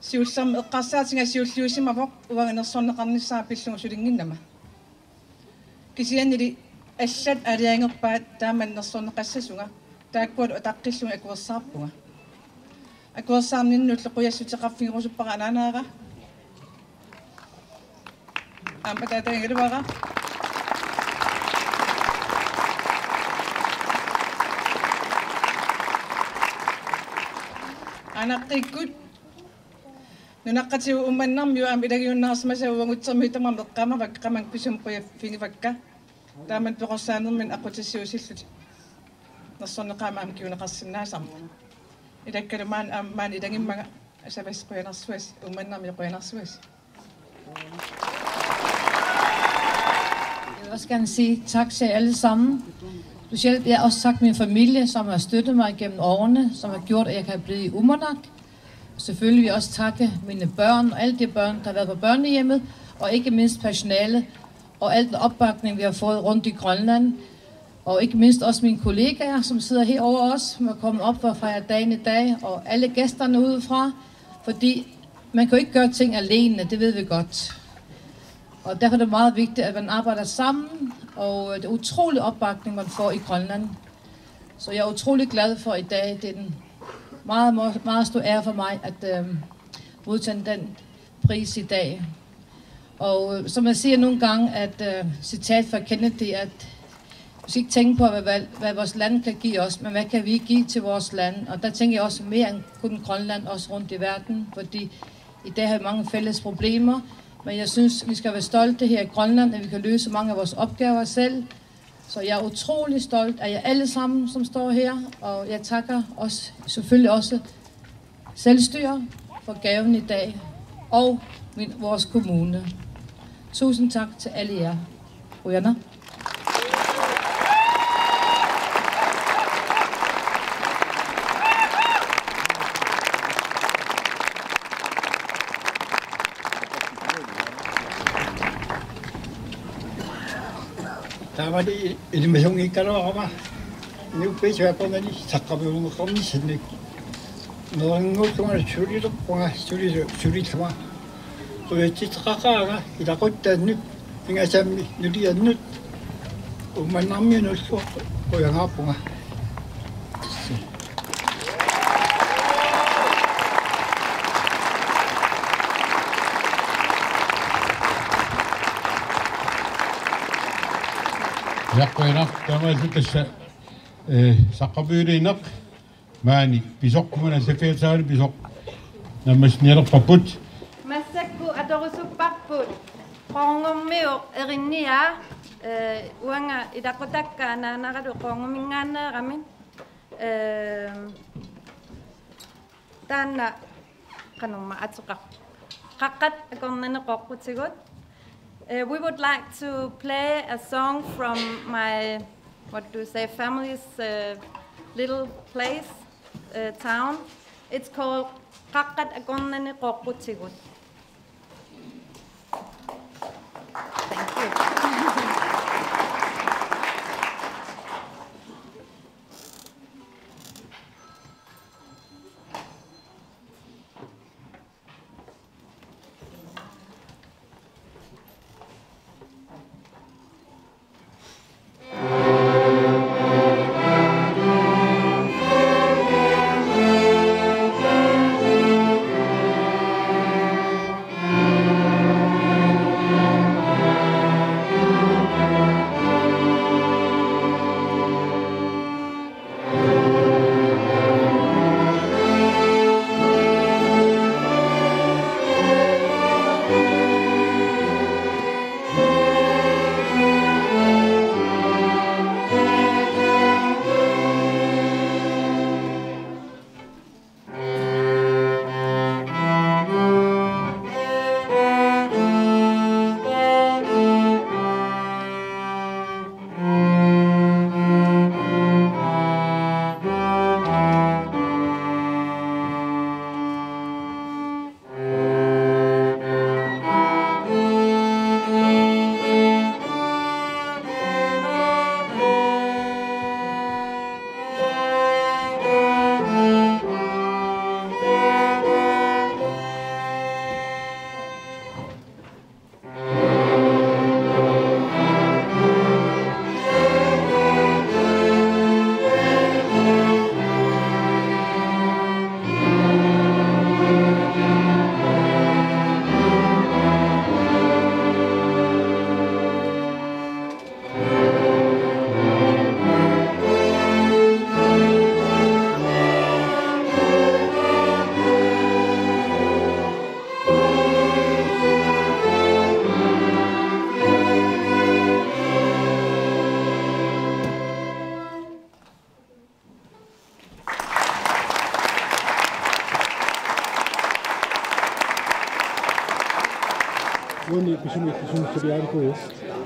siullermi eqqarsaatinga siulliusimavoq uaginersorneqarnissaa pillungu sulinginnama kisiannili аллат алиангерпаат тааманнерсорнеқассасунга тааккуалу атаққиллунга акуерсаарпунга акуерсаарнинну леқуяссутеқарфигерусуппара анаанааqa ампатаатагилуара анаққиккут нунаққатиу умманнармиу аам илагиуннаарсмаса уангутсермиутамар меққамавак қаман писумпуяффигивакка тааман тоқорсаанермин аққутиссиусиллут нерсорнеқаама аам киунеқарсинаасарма илаккалумаан ааммаан илагиммага асавас қуянарсуас умманнарми қуянарсуас. Jeg vil også gerne sige tak til alle sammen. Specielt jeg har også sagt min familie, som har støttet mig gennem årene, som har gjort, at jeg kan blive i Uummannaq. Selvfølgelig vil jeg også takke mine børn og alle de børn, der har været på børnehjemmet, og ikke mindst personale og al den opbakning, vi har fået rundt i Grønland. Og ikke mindst også mine kollegaer, som sidder herovre os, som er kommet op for at fejre dagen i dag, og alle gæsterne udefra. Fordi man kan jo ikke gøre ting alene, det ved vi godt. Og derfor er det meget vigtigt, at man arbejder sammen, og det er utrolig opbakning, man får i Grønland. Så jeg er utrolig glad for i dag. Det er en meget, meget stor ære for mig at modtaget den pris i dag. Og som jeg siger nogle gange, at citat fra Kennedy, at vi skal ikke tænke på, hvad vores land kan give os, men hvad kan vi give til vores land? Og der tænker jeg også mere end kun Grønland, også rundt i verden, fordi i dag har vi mange fælles problemer, men jeg synes, vi skal være stolte her i Grønland, at vi kan løse mange af vores opgaver selv. Så jeg er utrolig stolt af jer alle sammen, som står her, og jeg takker også, selvfølgelig også selvstyre for gaven i dag, og vores kommune. Tusind tak til alle jer. Rønner. 다만이 일매송이 까라와마 뉴페이스 해보더니 작가병원 검이 신네 너는 거 동안 줄이도 봉아 줄이 참아 왜 지가가가 이라고 때는 내가 참 누리였는 엄마 남면을 쏘 고양아 봉아 Jakkoinak tässä sakkabyrinak maani pisokkumana sefeetsaari pisok nammas nerpaput Massakku atorusupparput qoongummiu erinnia uanga idaqutakka naanaradu qoongumingaanneeramin taanna qanumma atuqa qaqqat akornani qoqqutigut. We would like to play a song from my, family's little place, town. It's called Qaqqat Agonnani Qoqqutigut. Thank you.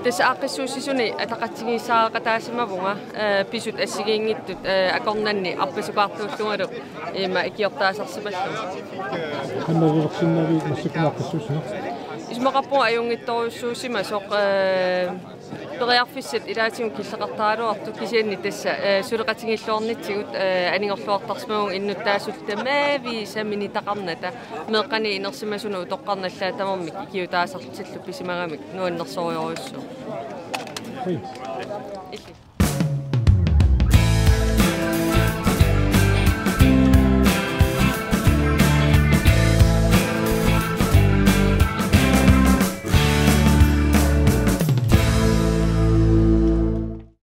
Tässä aqissuussisuni ataqatsigiissaaqataasimavuga pisut assigiingittut aqornanni arpisuqaartuullugalu ima ikiortaasarsimallu Hannavilersinnavi massikumaqqissuusina ismaqappu ajungittoruussuusima soq periarfissit ilaatigun killeqartaaluartu kisianni tassa suleqatigilluornitsigut aningorluartarsmagun innuttaasultamaavi samini taqarnata meeqqani inersimasunu utoqqarnallaa tamarmik ikiutaasartillu pisimagamik nuannersoriorussu.